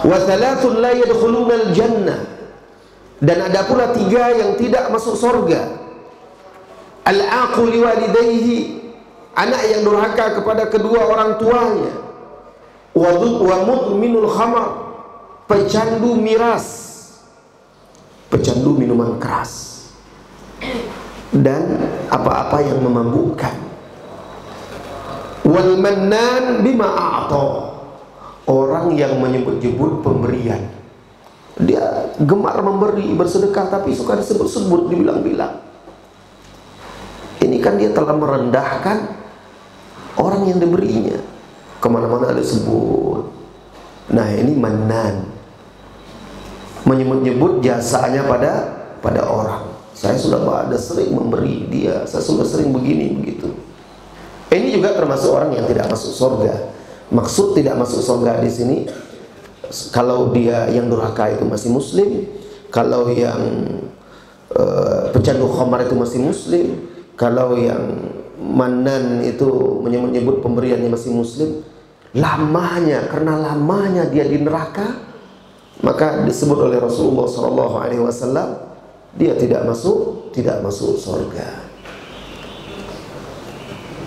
Wa thalathun la yadkhulunal jannah, dan ada pula 3 yang tidak masuk surga. Al-aqu liwalidayhi, anak yang durhaka kepada kedua orang tuanya. Wa mudminul khamar, pecandu miras, pecandu minuman keras dan apa-apa yang memabukkan. Wal mannan bima a'ta, orang yang menyebut-nyebut pemberian. Dia gemar memberi, bersedekah, tapi suka disebut-sebut, dibilang-bilang. Ini kan dia telah merendahkan orang yang diberinya. Kemana-mana ada sebut. Nah ini mannan, menyebut-nyebut jasanya pada orang. Saya sudah ada sering memberi dia, saya sudah sering begini begitu. Ini juga termasuk orang yang tidak masuk surga. Maksud tidak masuk surga di sini, kalau dia yang durhaka itu masih muslim, kalau yang pecandu khamar itu masih muslim, kalau yang manan itu menyebut pemberiannya masih muslim, lamanya, karena lamanya dia di neraka, maka disebut oleh Rasulullah SAW, dia tidak masuk surga.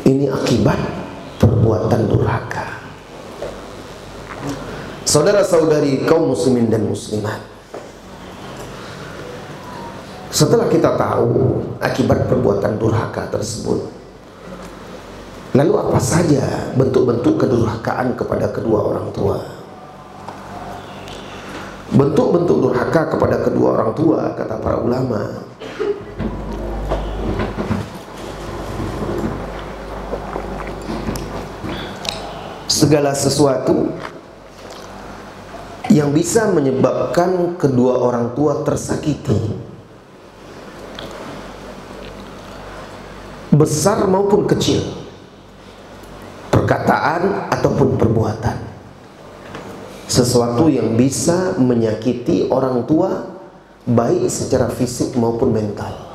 Ini akibat perbuatan durhaka. Saudara-saudari kaum muslimin dan muslimat, setelah kita tahu akibat perbuatan durhaka tersebut, lalu apa saja bentuk-bentuk kedurhakaan kepada kedua orang tua? Bentuk-bentuk durhaka kepada kedua orang tua, kata para ulama, segala sesuatu yang bisa menyebabkan kedua orang tua tersakiti, besar maupun kecil, perkataan ataupun perbuatan, sesuatu yang bisa menyakiti orang tua baik secara fisik maupun mental.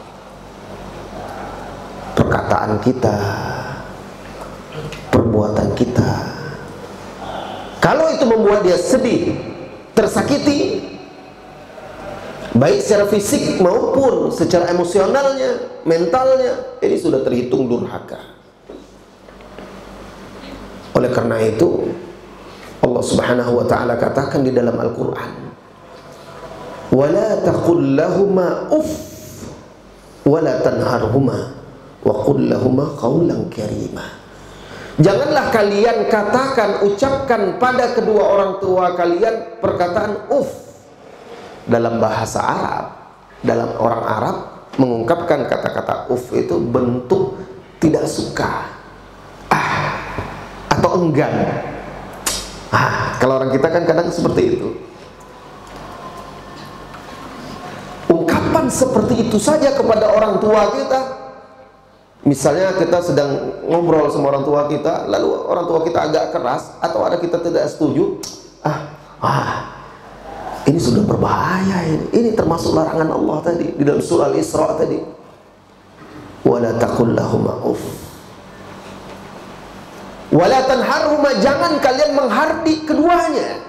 Perkataan kita, perbuatan kita, kalau itu membuat dia sedih, tersakiti, baik secara fisik maupun secara emosionalnya, mentalnya, ini sudah terhitung durhaka. Oleh karena itu Allah Subhanahu wa ta'ala katakan di dalam Al-Quran, وَلَا تَقُلْ لَهُمَا أُفْ وَلَا تَنْهَرْهُمَا وَقُلْ لَهُمَا قَوْلًا كَرِيمًا. Janganlah kalian katakan, ucapkan pada kedua orang tua kalian perkataan uf. Dalam bahasa Arab, dalam orang Arab mengungkapkan kata-kata uf itu bentuk tidak suka, atau enggan. Kalau orang kita kan kadang seperti itu. Ungkapan seperti itu saja kepada orang tua kita. Misalnya kita sedang ngobrol sama orang tua kita, lalu orang tua kita agak keras, atau ada kita tidak setuju, ini sudah berbahaya ini. Ini termasuk larangan Allah tadi di dalam surah Al-Isra tadi. Wala taqul lahuma uff. Wala tanharhuma, jangan kalian menghardik keduanya.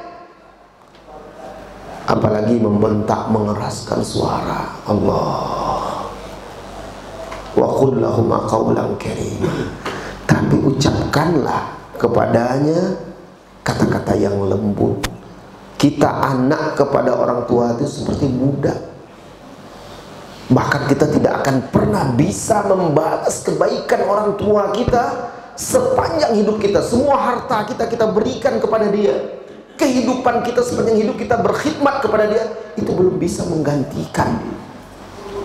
Apalagi membentak, mengeraskan suara. Allah. Wa qul lahuma qawlan karima, tapi ucapkanlah kepadanya kata-kata yang lembut. Kita anak kepada orang tua itu seperti budak. Bahkan kita tidak akan pernah bisa membalas kebaikan orang tua kita sepanjang hidup kita. Semua harta kita berikan kepada dia. Kehidupan kita sepanjang hidup kita berkhidmat kepada dia, itu belum bisa menggantikan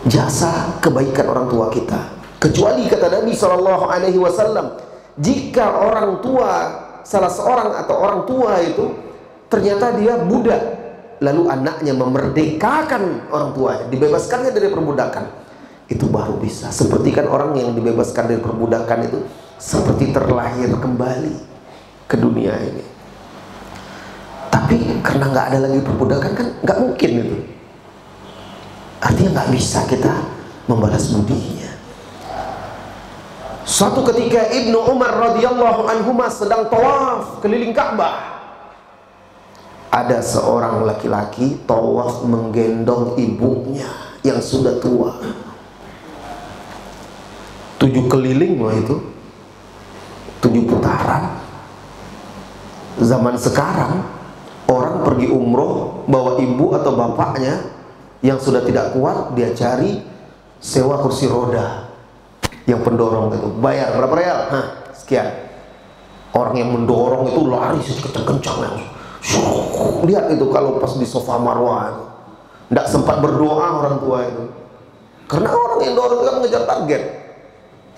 jasa kebaikan orang tua kita. Kecuali kata Nabi SAW, jika orang tua, salah seorang atau orang tua itu ternyata dia budak, lalu anaknya memerdekakan orang tuanya, dibebaskannya dari perbudakan, itu baru bisa. Seperti kan orang yang dibebaskan dari perbudakan itu seperti terlahir kembali ke dunia ini. Tapi karena nggak ada lagi perbudakan kan nggak mungkin itu. Artinya nggak bisa kita membalas budinya. Suatu ketika Ibnu Umar radhiyallahu anhuma sedang tawaf keliling Ka'bah. Ada seorang laki-laki tawaf menggendong ibunya yang sudah tua. 7 keliling loh itu, 7 putaran. Zaman sekarang orang pergi umroh bawa ibu atau bapaknya yang sudah tidak kuat, dia cari sewa kursi roda yang pendorong itu, bayar berapa real? Sekian. Orang yang mendorong itu lari sekencang-kencangnya. Lihat itu kalau pas di Safa Marwah itu, tidak sempat berdoa orang tua itu, karena orang yang dorong kan mengejar target.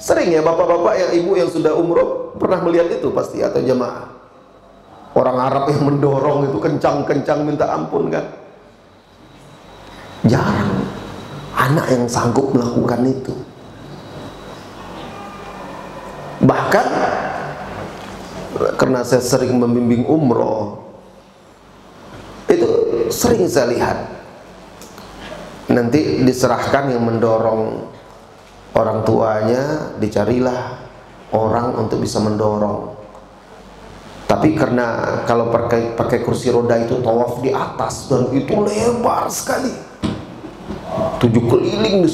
Sering ya bapak-bapak yang ibu yang sudah umroh pernah melihat itu pasti, atau jemaah orang Arab yang mendorong itu kencang-kencang minta ampun kan. Jarang anak yang sanggup melakukan itu. Bahkan karena saya sering membimbing umroh, itu sering saya lihat nanti diserahkan yang mendorong orang tuanya, dicarilah orang untuk bisa mendorong. Tapi karena kalau pakai kursi roda itu tawaf di atas dan itu lebar sekali, 7 keliling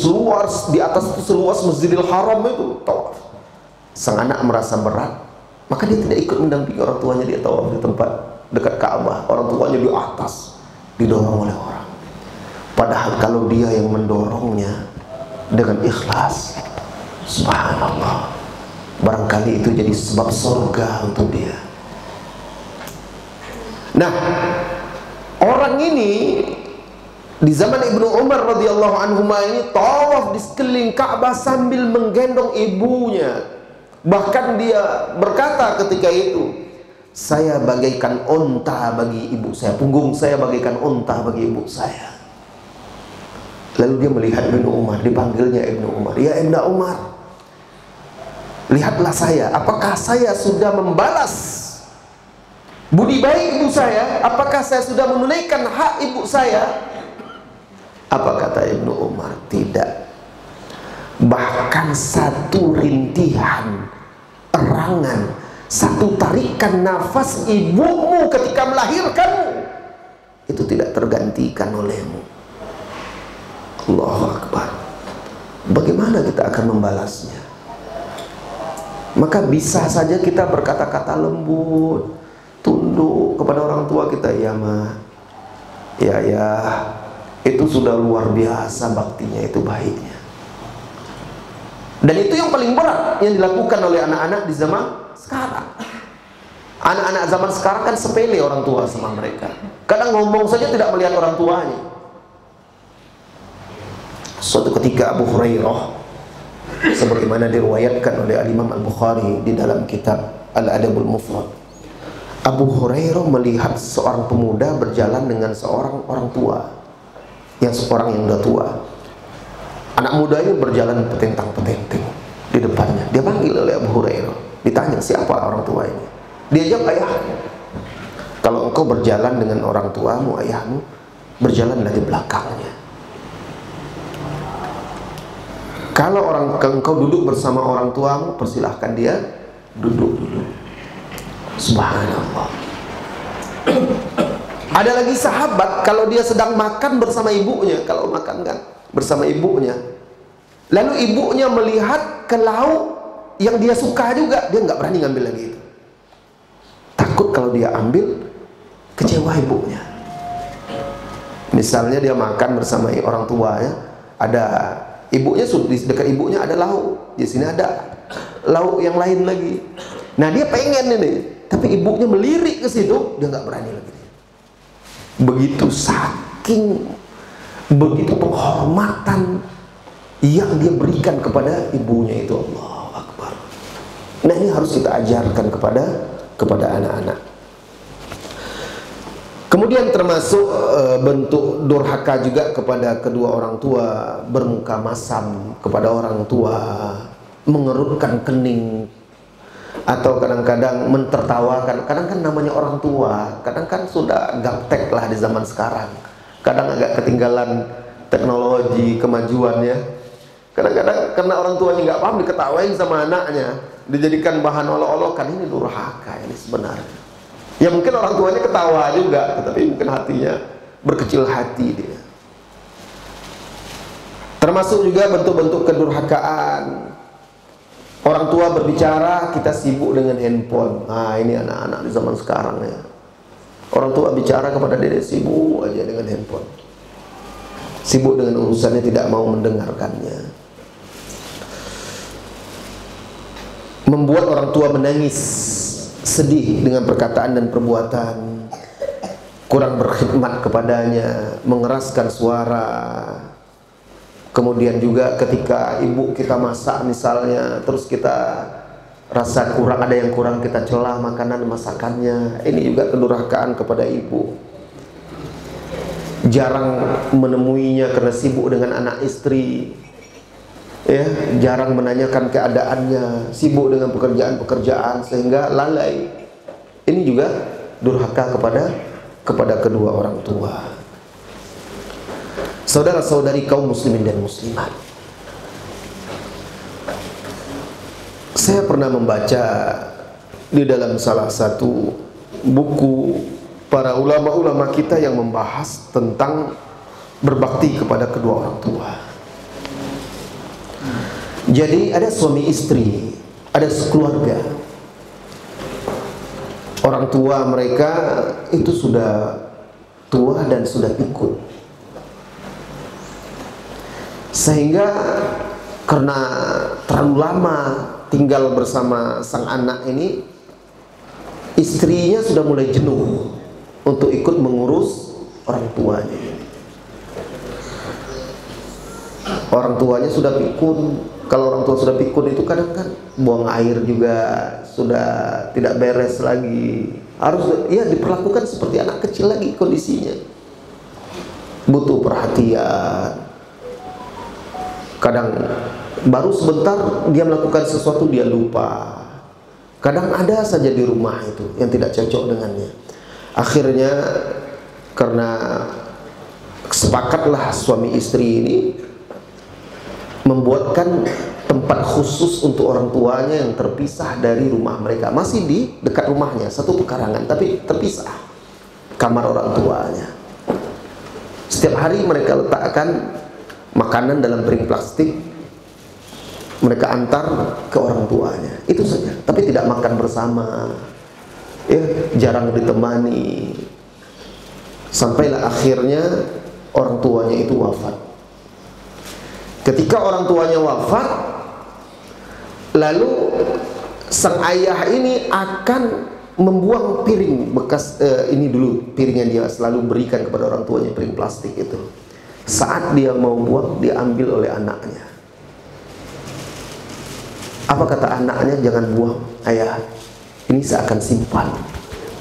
di atas itu seluas Masjidil Haram itu tawaf. Sang anak merasa berat, maka dia tidak ikut mendampingi orang tuanya dia tawaf di tempat dekat Ka'bah. Orang tuanya di atas didorong oleh orang. Padahal kalau dia yang mendorongnya dengan ikhlas, subhanallah, barangkali itu jadi sebab surga untuk dia. Nah, orang ini di zaman Ibnu Umar radhiyallahu anhu ini tawaf di sekeliling Ka'bah sambil menggendong ibunya. Bahkan dia berkata ketika itu, saya bagaikan unta bagi ibu saya, punggung saya bagaikan unta bagi ibu saya. Lalu dia melihat Ibnu Umar, dipanggilnya Ibnu Umar, ya Ibnu Umar, lihatlah saya, apakah saya sudah membalas budi baik ibu saya? Apakah saya sudah menunaikan hak ibu saya? Apa kata Ibnu Umar? Tidak. Bahkan satu rintihan, erangan, satu tarikan nafas ibumu ketika melahirkanmu itu tidak tergantikan olehmu. Allahu Akbar. Bagaimana kita akan membalasnya? Maka bisa saja kita berkata-kata lembut, tunduk kepada orang tua kita, ya ma, ya, itu sudah luar biasa baktinya, itu baiknya. Dan itu yang paling berat yang dilakukan oleh anak-anak di zaman sekarang. Anak-anak zaman sekarang kan sepele orang tua sama mereka. Kadang ngomong saja tidak melihat orang tuanya. Suatu ketika Abu Hurairah, sebagaimana diriwayatkan oleh Al-Imam Al-Bukhari di dalam kitab Al-Adabul Mufrad, Abu Hurairah melihat seorang pemuda berjalan dengan seorang orang tua, yang seorang yang sudah tua. Anak muda ini berjalan petentang-petenteng di depannya. Dia panggil oleh Abu Hurairah. Ditanya, siapa orang tua ini? Dia jawab, ayahmu. Kalau engkau berjalan dengan orang tuamu, ayahmu, berjalanlah di belakangnya. Kalau engkau duduk bersama orang tuamu, persilahkan dia duduk dulu. Subhanallah. Ada lagi sahabat, kalau dia sedang makan bersama ibunya, kalau makan kan bersama ibunya, lalu ibunya melihat ke lauk yang dia suka juga, dia nggak berani ngambil lagi itu. Takut kalau dia ambil, kecewa ibunya. Misalnya dia makan bersama orang tuanya, ada ibunya, di dekat ibunya ada lauk, di sini ada lauk yang lain lagi. Nah dia pengen ini, tapi ibunya melirik ke situ, dia nggak berani lagi. Begitu begitu penghormatan yang dia berikan kepada ibunya itu, Allahu Akbar. Nah, ini harus kita ajarkan kepada anak-anak. Kemudian termasuk bentuk durhaka juga kepada kedua orang tua, bermuka masam kepada orang tua, mengerutkan kening, atau kadang-kadang mentertawakan. Kadang kan namanya orang tua, kadang kan sudah gaptek lah di zaman sekarang. Kadang agak ketinggalan teknologi, kemajuannya. Kadang-kadang karena orang tuanya nggak paham, diketawain sama anaknya, dijadikan bahan olok-olokan. Ini durhaka ini sebenarnya. Ya mungkin orang tuanya ketawa juga, tetapi mungkin hatinya berkecil hati dia. Termasuk juga bentuk-bentuk kedurhakaan. Orang tua berbicara, kita sibuk dengan handphone. Nah, ini anak-anak di zaman sekarang ya. Orang tua bicara kepada diri, sibuk aja dengan handphone. Sibuk dengan urusannya, tidak mau mendengarkannya. Membuat orang tua menangis, sedih dengan perkataan dan perbuatan, kurang berkhidmat kepadanya, mengeraskan suara. Kemudian juga ketika ibu kita masak misalnya, terus kita rasa kurang, ada yang kurang, kita celah makanan masakannya. Ini juga kedurhakaan kepada ibu. Jarang menemuinya karena sibuk dengan anak istri, ya, jarang menanyakan keadaannya, sibuk dengan pekerjaan-pekerjaan sehingga lalai. Ini juga durhaka kepada kedua orang tua. Saudara-saudari kaum muslimin dan muslimat, saya pernah membaca di dalam salah satu buku para ulama-ulama kita yang membahas tentang berbakti kepada kedua orang tua. Jadi ada suami istri, ada sekeluarga. Orang tua mereka itu sudah tua dan sudah pikun. Sehingga karena terlalu lama tinggal bersama sang anak ini, istrinya sudah mulai jenuh untuk ikut mengurus orang tuanya. Orang tuanya sudah pikun. Kalau orang tua sudah pikun itu kadang kan buang air juga sudah tidak beres lagi. Harus ya diperlakukan seperti anak kecil lagi kondisinya. Butuh perhatian. Kadang baru sebentar dia melakukan sesuatu dia lupa. Kadang ada saja di rumah itu yang tidak cocok dengannya. Akhirnya karena sepakatlah suami istri ini membuatkan tempat khusus untuk orang tuanya yang terpisah dari rumah mereka. Masih di dekat rumahnya, satu pekarangan, tapi terpisah kamar orang tuanya. Setiap hari mereka letakkan makanan dalam piring plastik, mereka antar ke orang tuanya. Itu saja, tapi tidak makan bersama, ya, jarang ditemani. Sampailah akhirnya orang tuanya itu wafat. Ketika orang tuanya wafat, lalu sang ayah ini akan membuang piring bekas ini dulu, piring yang dia selalu berikan kepada orang tuanya, piring plastik itu. Saat dia mau buang, diambil oleh anaknya. Apa kata anaknya? Jangan buang, ayah. Ini saya akan simpan.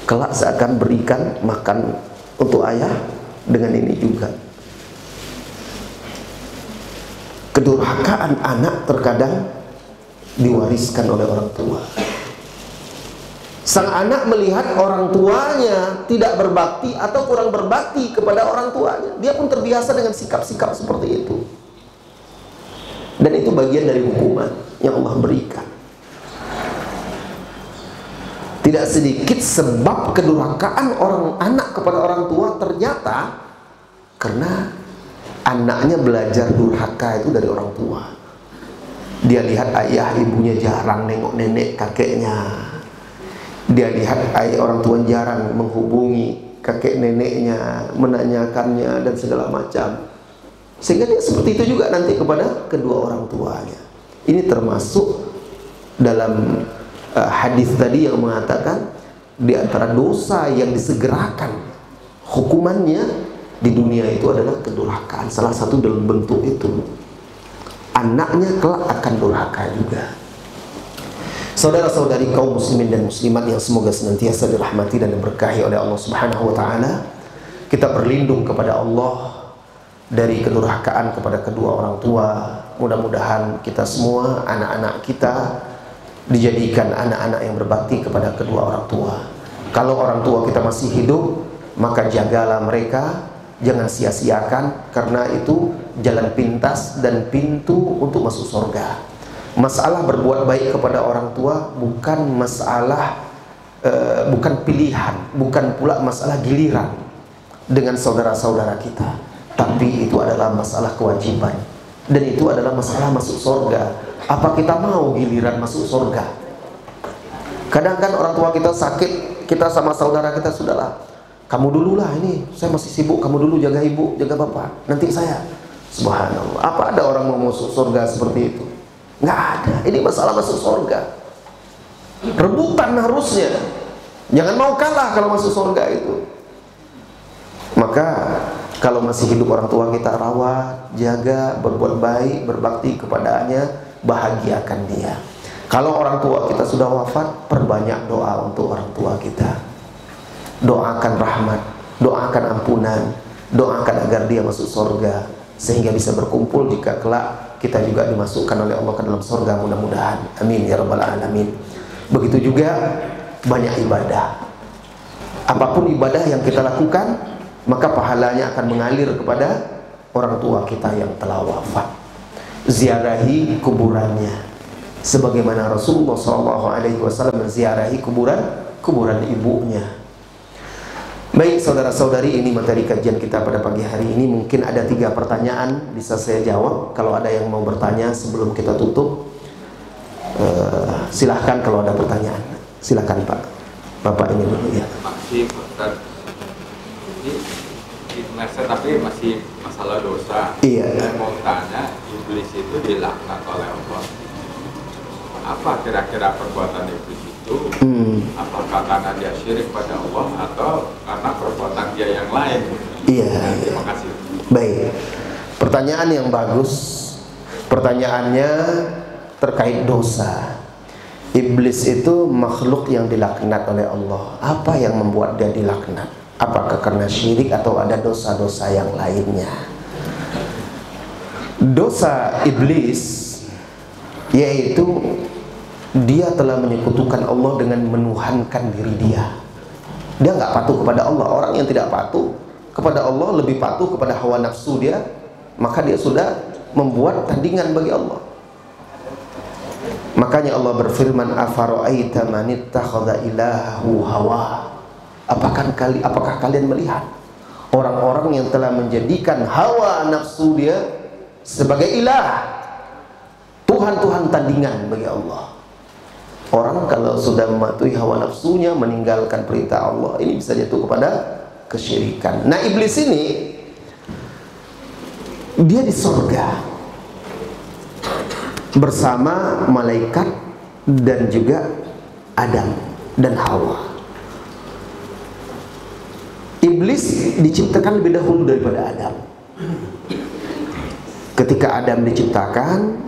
Kelak saya akan berikan makan untuk ayah dengan ini juga. Kedurhakaan anak terkadang diwariskan oleh orang tua. Sang anak melihat orang tuanya tidak berbakti atau kurang berbakti kepada orang tuanya, dia pun terbiasa dengan sikap-sikap seperti itu. Dan itu bagian dari hukuman yang Allah berikan. Tidak sedikit sebab kedurhakaan orang anak kepada orang tua ternyata karena anaknya belajar durhaka itu dari orang tua. Dia lihat ayah ibunya jarang nengok nenek kakeknya. Dia lihat ayah orang tua jarang menghubungi kakek neneknya, menanyakannya dan segala macam. Sehingga dia seperti itu juga nanti kepada kedua orang tuanya. Ini termasuk dalam hadis tadi yang mengatakan di antara dosa yang disegerakan hukumannya di dunia itu adalah kedurhakaan. Salah satu dalam bentuk itu anaknya kelak akan durhaka juga. Saudara-saudari kaum muslimin dan muslimat yang semoga senantiasa dirahmati dan diberkahi oleh Allah Subhanahu wa taala, kita berlindung kepada Allah dari kedurhakaan kepada kedua orang tua. Mudah-mudahan kita semua, anak-anak kita, dijadikan anak-anak yang berbakti kepada kedua orang tua. Kalau orang tua kita masih hidup, maka jagalah mereka, jangan sia-siakan, karena itu jalan pintas dan pintu untuk masuk surga. Masalah berbuat baik kepada orang tua bukan masalah bukan pilihan, bukan pula masalah giliran dengan saudara-saudara kita, tapi itu adalah masalah kewajiban, dan itu adalah masalah masuk surga. Apa kita mau giliran masuk surga? Kadang kan orang tua kita sakit, kita sama saudara kita, sudahlah, kamu dululah, ini saya masih sibuk, kamu dulu jaga ibu, jaga bapak, nanti saya. Subhanallah, apa ada orang mau masuk surga seperti itu? Nggak ada. Ini masalah masuk surga, rebutan harusnya. Jangan mau kalah kalau masuk surga itu. Maka kalau masih hidup orang tua kita, rawat, jaga, berbuat baik, berbakti kepadanya, bahagiakan dia. Kalau orang tua kita sudah wafat, perbanyak doa untuk orang tua kita. Doakan rahmat, doakan ampunan, doakan agar dia masuk surga, sehingga bisa berkumpul jika kelak kita juga dimasukkan oleh Allah ke dalam surga, mudah-mudahan. Amin ya rabbal alamin. Begitu juga banyak ibadah. Apapun ibadah yang kita lakukan, maka pahalanya akan mengalir kepada orang tua kita yang telah wafat. Ziarahi kuburannya, sebagaimana Rasulullah SAW menziarahi kuburan ibunya. Baik saudara-saudari, ini materi kajian kita pada pagi hari ini. Mungkin ada 3 pertanyaan bisa saya jawab. Kalau ada yang mau bertanya sebelum kita tutup, silahkan kalau ada pertanyaan. Silahkan Pak. Bapak ini dulu ya. Masih Ustaz, ini tapi masih masalah dosa. Iya. Saya mau tanya, iblis itu dilaknat oleh Allah. Apa kira-kira perbuatan iblis itu? Apakah karena dia syirik pada Allah atau karena perbuatan dia yang lain? Iya. Terima kasih. Baik. Pertanyaan yang bagus. Pertanyaannya terkait dosa. Iblis itu makhluk yang dilaknat oleh Allah. Apa yang membuat dia dilaknat? Apakah karena syirik atau ada dosa-dosa yang lainnya? Dosa iblis yaitu dia telah menyekutukan Allah dengan menuhankan diri dia. Dia nggak patuh kepada Allah. Orang yang tidak patuh kepada Allah lebih patuh kepada hawa nafsu dia, maka dia sudah membuat tandingan bagi Allah. Makanya Allah berfirman, afara'aita man ittakhadha ilahahu hawa. Apakah kalian melihat orang-orang yang telah menjadikan hawa nafsu dia sebagai ilah, Tuhan-Tuhan tandingan bagi Allah. Orang kalau sudah mematuhi hawa nafsunya, meninggalkan perintah Allah, ini bisa jatuh kepada kesyirikan. Nah, iblis ini dia di surga bersama malaikat dan juga Adam dan Hawa. Iblis diciptakan lebih dahulu daripada Adam. Ketika Adam diciptakan,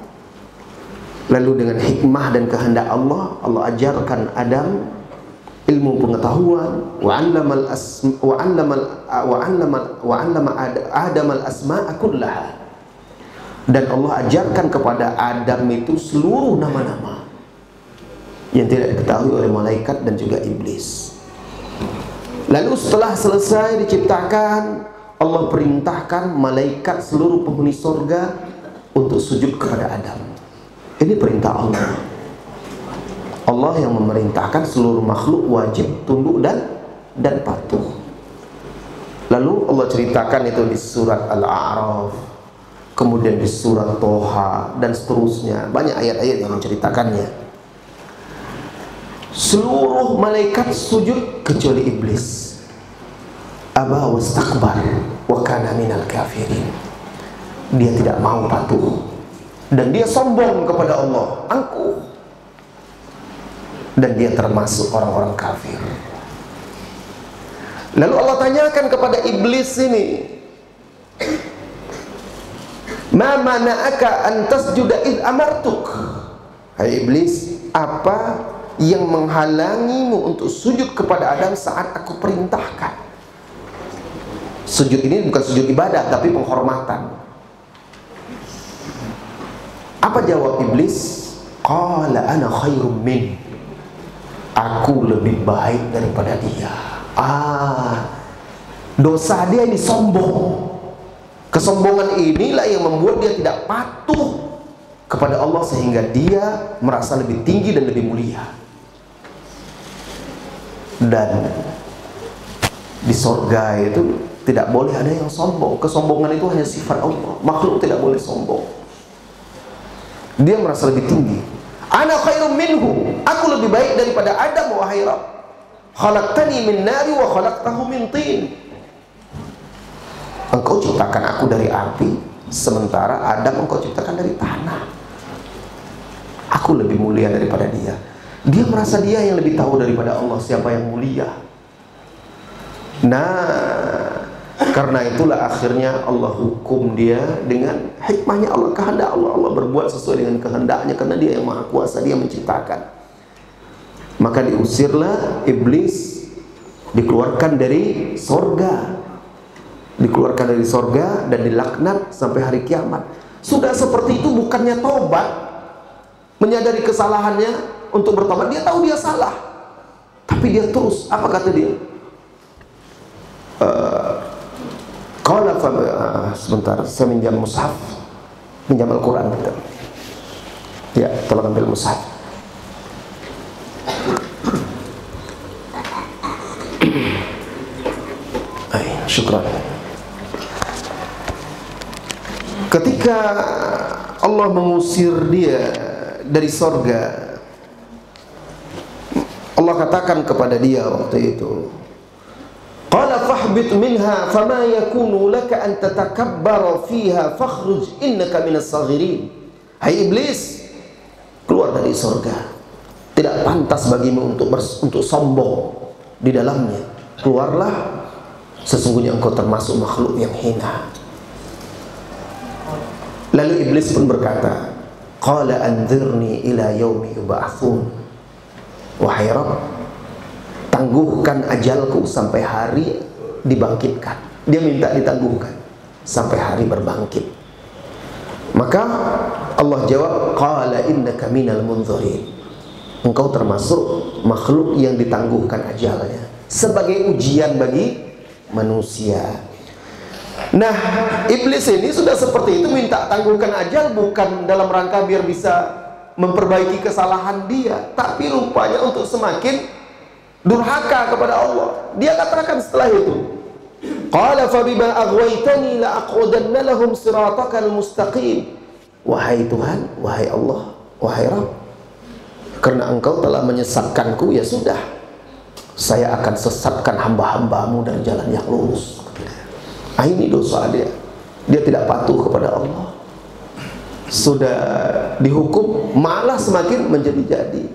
lalu dengan hikmah dan kehendak Allah, Allah ajarkan Adam ilmu pengetahuan, wa 'allama Adam al-asma'a kullaha. Dan Allah ajarkan kepada Adam itu seluruh nama-nama yang tidak diketahui oleh malaikat dan juga iblis. Lalu setelah selesai diciptakan, Allah perintahkan malaikat seluruh penghuni surga untuk sujud kepada Adam. Ini perintah Allah. Allah yang memerintahkan seluruh makhluk wajib tunduk dan patuh. Lalu Allah ceritakan itu di surat Al-A'raf, kemudian di surat Toha, dan seterusnya. Banyak ayat-ayat yang menceritakannya. Seluruh malaikat sujud kecuali iblis. Aba wastakbar wa kana minal kafirin. Dia tidak mau patuh dan dia sombong kepada Allah, angkuh, dan dia termasuk orang-orang kafir. Lalu Allah tanyakan kepada iblis ini, ma mana'aka an tasjuda id amartuk. Hai iblis, apa yang menghalangimu untuk sujud kepada Adam saat aku perintahkan? Sujud ini bukan sujud ibadah, tapi penghormatan. Apa jawab iblis? Qala ana khairum min. Aku lebih baik daripada dia. Dosa dia ini sombong. Kesombongan inilah yang membuat dia tidak patuh kepada Allah, sehingga dia merasa lebih tinggi dan lebih mulia. Dan di sorga itu tidak boleh ada yang sombong. Kesombongan itu hanya sifat Allah. Makhluk tidak boleh sombong. Dia merasa lebih tinggi. Ana khairum minhu. Aku lebih baik daripada Adam, wahai Rabb. Khalaqtani min nari wa khalaqtahu min tin. Engkau ciptakan aku dari api, sementara Adam engkau ciptakan dari tanah. Aku lebih mulia daripada dia. Dia merasa dia yang lebih tahu daripada Allah siapa yang mulia. Nah, karena itulah akhirnya Allah hukum dia dengan hikmahnya Allah, kehendak Allah. Allah berbuat sesuai dengan kehendaknya karena dia yang maha kuasa, dia menciptakan. Maka diusirlah iblis, dikeluarkan dari sorga. Dikeluarkan dari sorga dan dilaknat sampai hari kiamat. Sudah seperti itu bukannya tobat, menyadari kesalahannya untuk bertobat. Dia tahu dia salah, tapi dia terus, apa kata dia? Sebentar, saya minjam mushaf, minjam Al-Quran. Ya, tolong ambil mushaf. Syukran. Ketika Allah mengusir dia dari sorga, Allah katakan kepada dia waktu itu, qala fahbit minha fama yakunu laka an tatakabbara fiha fakhruj innaka minas saghirin. Hai iblis, keluar dari sorga. Tidak pantas bagimu untuk sombong di dalamnya. Keluarlah, sesungguhnya engkau termasuk makhluk yang hina. Lalu iblis pun berkata, qala anzirni ila yaumi yub'atsun. Wahai Rabb, tangguhkan ajalku sampai hari dibangkitkan. Dia minta ditangguhkan sampai hari berbangkit. Maka Allah jawab, qala innaka minal munzirin. Engkau termasuk makhluk yang ditangguhkan ajalnya sebagai ujian bagi manusia. Nah, iblis ini sudah seperti itu, minta tangguhkan ajal bukan dalam rangka biar bisa memperbaiki kesalahan dia, tapi rupanya untuk semakin durhaka kepada Allah. Dia katakan setelah itu, qala fa bima aghwaytani la aqudanna lahum siratakal mustaqim. Wahai Tuhan, wahai Allah, wahai Rabb, karena engkau telah menyesatkanku, ya sudah, saya akan sesatkan hamba-hambamu dari jalan yang lurus. Ini dosa dia. Dia tidak patuh kepada Allah. Sudah dihukum, malah semakin menjadi-jadi.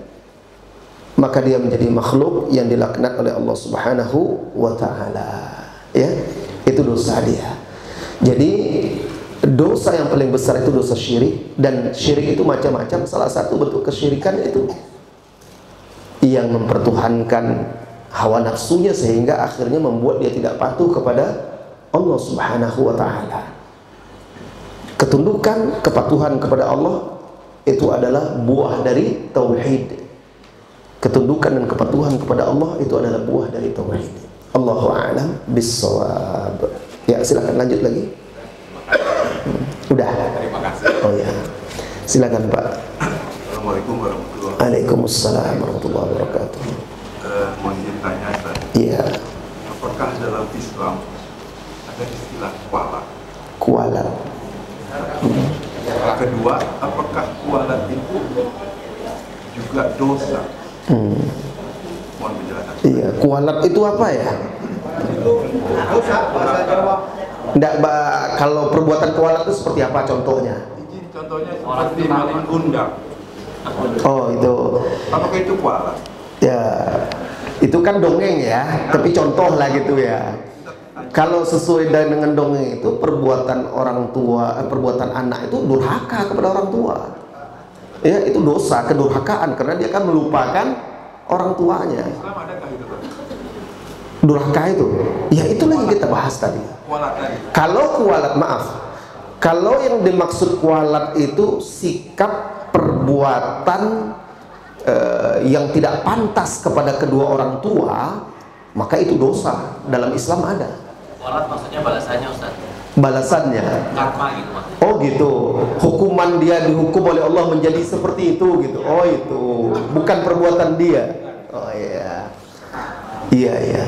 Maka dia menjadi makhluk yang dilaknat oleh Allah Subhanahu wa ta'ala. Ya, itu dosa dia. Jadi dosa yang paling besar itu dosa syirik. Dan syirik itu macam-macam. Salah satu bentuk kesyirikan itu yang mempertuhankan hawa nafsunya, sehingga akhirnya membuat dia tidak patuh kepada Allah Subhanahu wa ta'ala. Ketundukan, kepatuhan kepada Allah itu adalah buah dari tauhid. Ketundukan dan kepatuhan kepada Allah itu adalah buah dari tauhid. Allahu a'lam bis-shawab. Ya, silakan lanjut lagi. Udah. Terima kasih. Oh ya. Silakan Pak. Assalamualaikum warahmatullahi wabarakatuh. Waalaikumsalam warahmatullahi wabarakatuh. Mohon ditanya, Ustaz. Iya. Apakah dalam Islam ada istilah kualat? Kualat. Kedua, apakah kualat itu juga dosa? Mohon penjelasan. Iya, kualat itu apa ya? Dosa, bahasa Jawa. Nggak, kalau perbuatan kualat itu seperti apa contohnya? Contohnya seperti mengundang. Oh, itu. Apakah itu kualat? Ya, itu kan dongeng ya, tapi contoh lah gitu ya. Kalau sesuai dengan dongeng itu perbuatan orang tua, perbuatan anak itu durhaka kepada orang tua. Ya, itu dosa, kedurhakaan, karena dia akan melupakan orang tuanya. Islam adakah itu, Pak? Durhaka itu, ya itulah yang kita bahas tadi. Kualat tadi. Kalau kualat, maaf, kalau yang dimaksud kualat itu sikap perbuatan yang tidak pantas kepada kedua orang tua, maka itu dosa. Dalam Islam ada. Kualat maksudnya balasannya, Ustaz. Balasannya. Karma gitu, Mas. Oh gitu. Hukuman dia dihukum oleh Allah menjadi seperti itu gitu. Oh itu. Bukan perbuatan dia. Oh iya. Iya iya.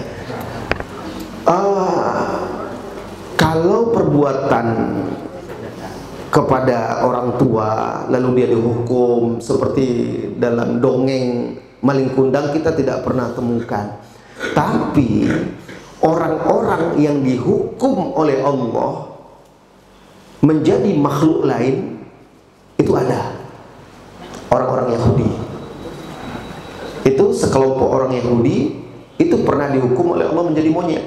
Kalau perbuatan kepada orang tua lalu dia dihukum seperti dalam dongeng maling kundang, kita tidak pernah temukan. Tapi orang-orang yang dihukum oleh Allah menjadi makhluk lain itu ada. Orang-orang Yahudi itu, sekelompok orang Yahudi itu pernah dihukum oleh Allah menjadi monyet,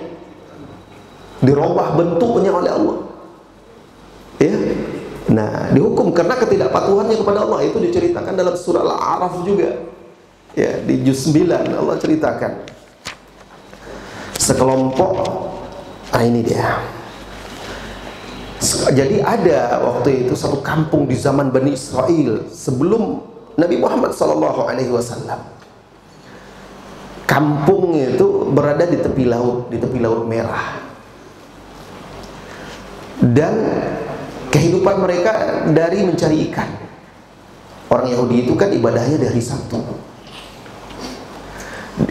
dirubah bentuknya oleh Allah, ya. Nah, dihukum karena ketidakpatuhannya kepada Allah. Itu diceritakan dalam surah Al-A'raf juga, ya, di juz 9 Allah ceritakan sekelompok. Nah ini dia. Jadi ada waktu itu satu kampung di zaman Bani Israel sebelum Nabi Muhammad SAW. Kampung itu berada di tepi laut Merah. Dan kehidupan mereka dari mencari ikan. Orang Yahudi itu kan ibadahnya di hari Sabtu.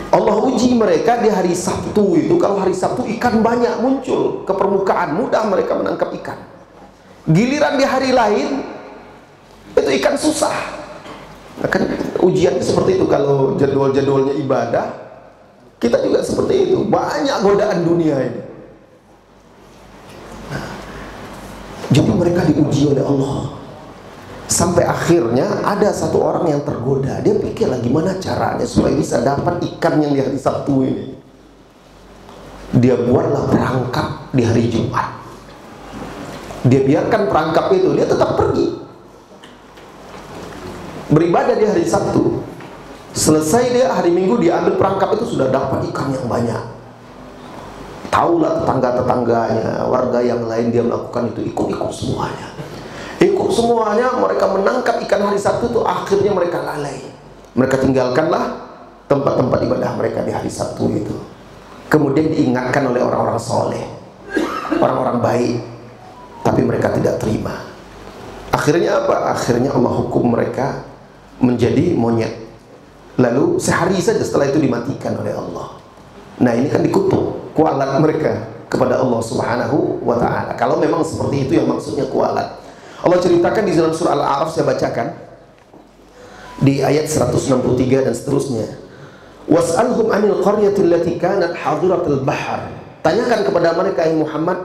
Allah uji mereka di hari Sabtu itu. Kalau hari Sabtu ikan banyak muncul ke permukaan, mudah mereka menangkap ikan. Giliran di hari lain itu ikan susah. Nah, kan ujian seperti itu. Kalau jadwal-jadwalnya ibadah, kita juga seperti itu. Banyak godaan dunia ini. Jadi mereka diuji oleh Allah. Sampai akhirnya ada satu orang yang tergoda. Dia pikirlah gimana caranya supaya bisa dapat ikan yang di hari Sabtu ini. Dia buatlah perangkap di hari Jumat. Dia biarkan perangkap itu, dia tetap pergi beribadah di hari Sabtu. Selesai dia hari Minggu, dia ambil perangkap itu, sudah dapat ikan yang banyak. Taulah tetangga-tetangganya, warga yang lain, dia melakukan itu, ikut-ikut semuanya. Ikut semuanya, mereka menangkap ikan hari Sabtu itu. Akhirnya mereka lalai. Mereka tinggalkanlah tempat-tempat ibadah mereka di hari Sabtu itu. Kemudian diingatkan oleh orang-orang soleh, orang-orang baik, tapi mereka tidak terima. Akhirnya apa? Akhirnya Allah hukum mereka menjadi monyet. Lalu sehari saja setelah itu dimatikan oleh Allah. Nah ini kan dikutuk, kualat mereka kepada Allah Subhanahu wa ta'ala. Kalau memang seperti itu yang maksudnya kualat. Allah ceritakan di dalam surah Al-A'raf, saya bacakan di ayat 163 dan seterusnya. Was'alhum 'anil qaryati allati kanat hadiratal bahr. Tanyakan kepada mereka yang Muhammad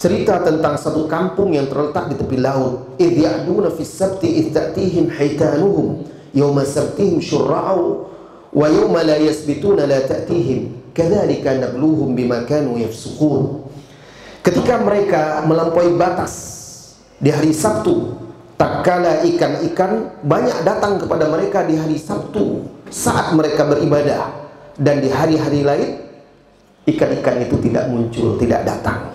cerita tentang satu kampung yang terletak di tepi laut. Idh ya'duna fis sabti idh ta'tihim haitanuhum yawma sabtihim syurra'u wa yawma la yasbituna la ta'tihim kadzalika nabluhum bima kanu yafsukun. Ketika mereka melampaui batas di hari Sabtu, tak kala ikan-ikan banyak datang kepada mereka di hari Sabtu saat mereka beribadah, dan di hari-hari lain ikan-ikan itu tidak muncul, tidak datang.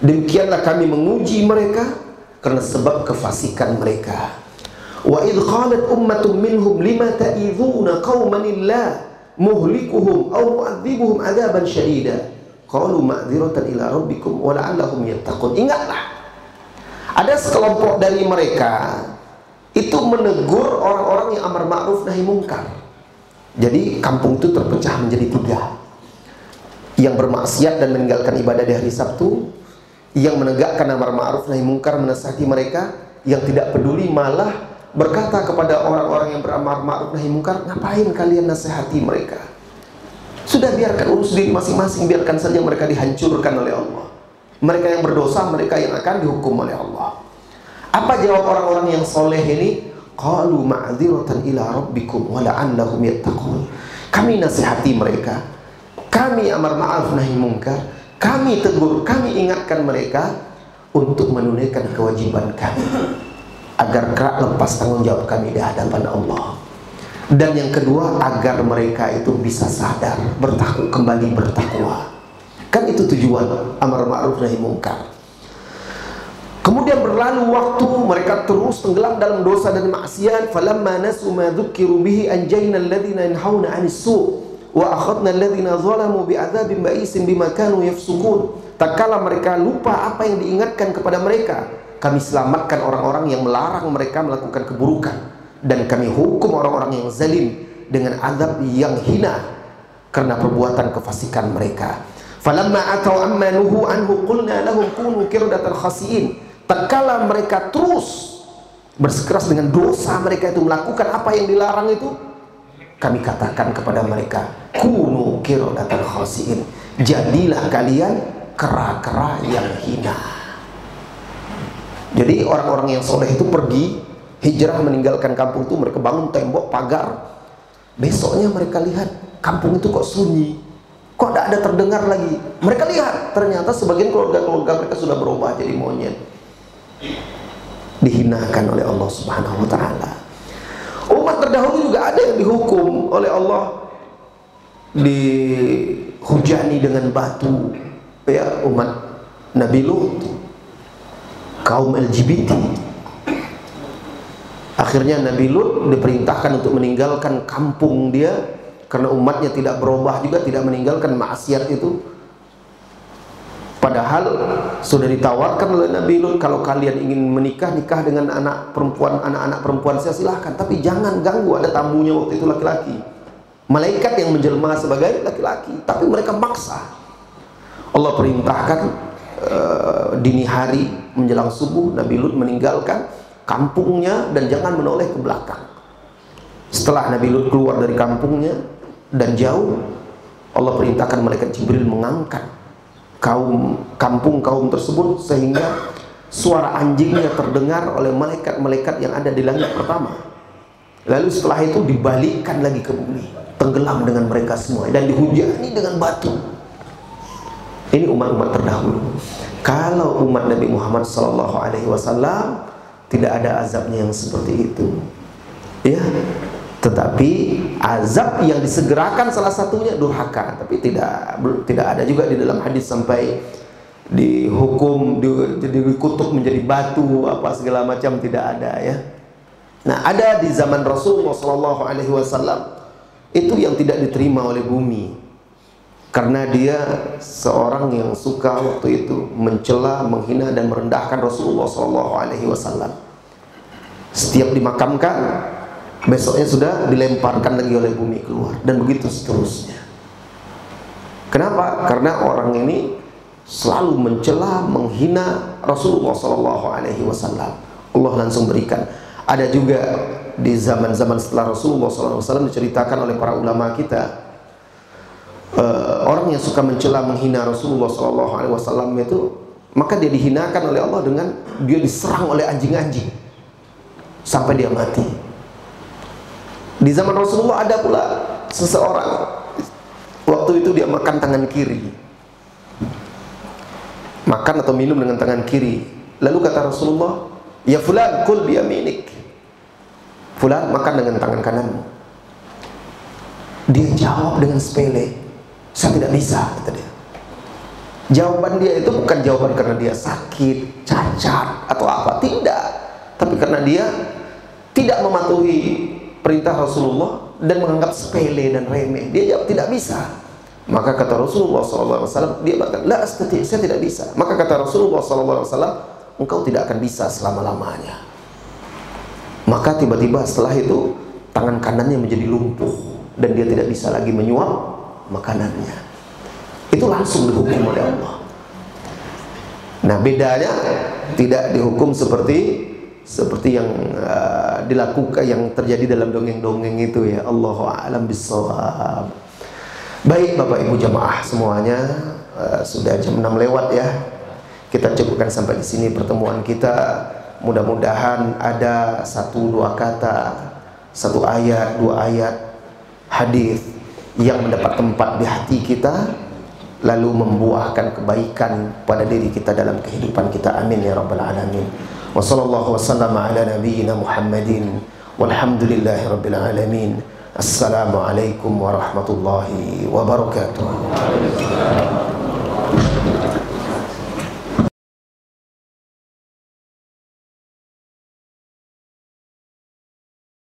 Demikianlah kami menguji mereka karena sebab kefasikan mereka. Wa idh qalat ummatun minhum lima ta'idhuna qauman illah muhlikuhum aw mu'adzibuhum 'adzaban syadida qalu ma'dziratan ila rabbikum wa la'allahum yattaqun. Ingatlah, ada sekelompok dari mereka itu menegur orang-orang yang amar ma'ruf nahi mungkar. Jadi kampung itu terpecah menjadi 3. Yang bermaksiat dan meninggalkan ibadah di hari Sabtu, yang menegakkan amar ma'ruf nahi mungkar menasihati mereka, yang tidak peduli malah berkata kepada orang-orang yang beramar ma'ruf nahi mungkar, ngapain kalian nasihati mereka? Sudah biarkan urus diri masing-masing, biarkan saja mereka dihancurkan oleh Allah. Mereka yang berdosa, mereka yang akan dihukum oleh Allah. Apa jawab orang-orang yang soleh ini? Qalu ma'dziratan ila rabbikum wa la'allahum yattaqun. Kami nasihati mereka, kami amar ma'ruf nahi mungkar, kami tegur, kami ingatkan mereka untuk menunaikan kewajiban kami agar kelak lepas tanggung jawab kami di hadapan Allah. Dan yang kedua, agar mereka itu bisa sadar, kembali bertakwa. Kan itu tujuan amar ma'ruf nahi munkar. Kemudian berlalu waktu, mereka terus tenggelam dalam dosa dan maksiat. Falamma nasu ma dzukiru bihi anjayna alladhina yanhauna 'anis su' wa akhadna alladhina zalamu bi'adzabin ba'isin bima kanu yafsukun. Tatkala mereka lupa apa yang diingatkan kepada mereka, kami selamatkan orang-orang yang melarang mereka melakukan keburukan, dan kami hukum orang-orang yang zalim dengan azab yang hina karena perbuatan kefasikan mereka. Falamma atau amma nuhu anhu qulna lahum kunu qiradatan khasiin. Tatkala mereka terus bersikeras dengan dosa mereka itu, melakukan apa yang dilarang itu, kami katakan kepada mereka, kunu qiradatan khasiin, jadilah kalian kera-kera yang hina. Jadi orang-orang yang soleh itu pergi hijrah meninggalkan kampung itu, mereka bangun tembok pagar. Besoknya mereka lihat kampung itu kok sunyi, kok tidak ada terdengar lagi. Mereka lihat ternyata sebagian keluarga-keluarga mereka sudah berubah jadi monyet, dihinakan oleh Allah Subhanahu wa ta'ala. Umat terdahulu juga ada yang dihukum oleh Allah, dihujani dengan batu, ya, umat Nabi Lut, kaum LGBT. Akhirnya Nabi Lut diperintahkan untuk meninggalkan kampung dia karena umatnya tidak berubah juga, tidak meninggalkan maksiat itu. Padahal sudah ditawarkan oleh Nabi Lut, kalau kalian ingin menikah, nikah dengan anak-anak perempuan saya silahkan, tapi jangan ganggu, ada tamunya waktu itu laki-laki, malaikat yang menjelma sebagai laki-laki, tapi mereka maksa. Allah perintahkan dini hari menjelang subuh Nabi Lut meninggalkan kampungnya dan jangan menoleh ke belakang. Setelah Nabi Lut keluar dari kampungnya dan jauh, Allah perintahkan malaikat Jibril mengangkat kampung tersebut sehingga suara anjingnya terdengar oleh malaikat-malaikat yang ada di langit pertama. Lalu setelah itu dibalikkan lagi ke bumi, tenggelam dengan mereka semua dan dihujani dengan batu. Ini umat-umat terdahulu. Kalau umat Nabi Muhammad SAW tidak ada azabnya yang seperti itu, ya. Tetapi azab yang disegerakan salah satunya durhaka, tapi tidak ada juga di dalam hadis sampai dihukum, dikutuk menjadi batu apa segala macam, tidak ada, ya. Nah, ada di zaman Rasulullah SAW itu yang tidak diterima oleh bumi. Karena dia seorang yang suka waktu itu mencela, menghina dan merendahkan Rasulullah SAW. Setiap dimakamkan, besoknya sudah dilemparkan lagi oleh bumi keluar, dan begitu seterusnya. Kenapa? Karena orang ini selalu mencela, menghina Rasulullah SAW. Allah langsung berikan. Ada juga di zaman-zaman setelah Rasulullah SAW diceritakan oleh para ulama kita, orang yang suka mencela, menghina Rasulullah SAW itu, maka dia dihinakan oleh Allah dengan dia diserang oleh anjing-anjing sampai dia mati. Di zaman Rasulullah ada pula seseorang, waktu itu dia makan tangan kiri, makan atau minum dengan tangan kiri. Lalu kata Rasulullah, ya fulan kul biyaminik, fulan makan dengan tangan kananmu. Dia jawab dengan sepele, saya tidak bisa, kata dia. Jawaban dia itu bukan jawaban karena dia sakit, cacat atau apa, tidak, tapi karena dia tidak mematuhi perintah Rasulullah dan menganggap sepele dan remeh. Dia jawab tidak bisa. Maka kata Rasulullah SAW, dia berkata, la astati, saya tidak bisa. Maka kata Rasulullah SAW, engkau tidak akan bisa selama-lamanya. Maka tiba-tiba setelah itu tangan kanannya menjadi lumpuh dan dia tidak bisa lagi menyuap makanannya. Itu langsung dihukum oleh Allah. Nah, bedanya tidak dihukum seperti yang dilakukan, yang terjadi dalam dongeng-dongeng itu, ya. Allahu a'lam bissawab. Baik Bapak Ibu jamaah semuanya, sudah jam 6 lewat, ya. Kita cukupkan sampai di sini pertemuan kita. Mudah-mudahan ada 1-2 kata, 1 ayat, 2 ayat hadis yang mendapat tempat di hati kita, lalu membuahkan kebaikan pada diri kita dalam kehidupan kita. Amin ya rabbal alamin. Wa sallallahu wasallam ala nabiyyina Muhammadin walhamdulillahi rabbil alamin. Assalamualaikum warahmatullahi wabarakatuh.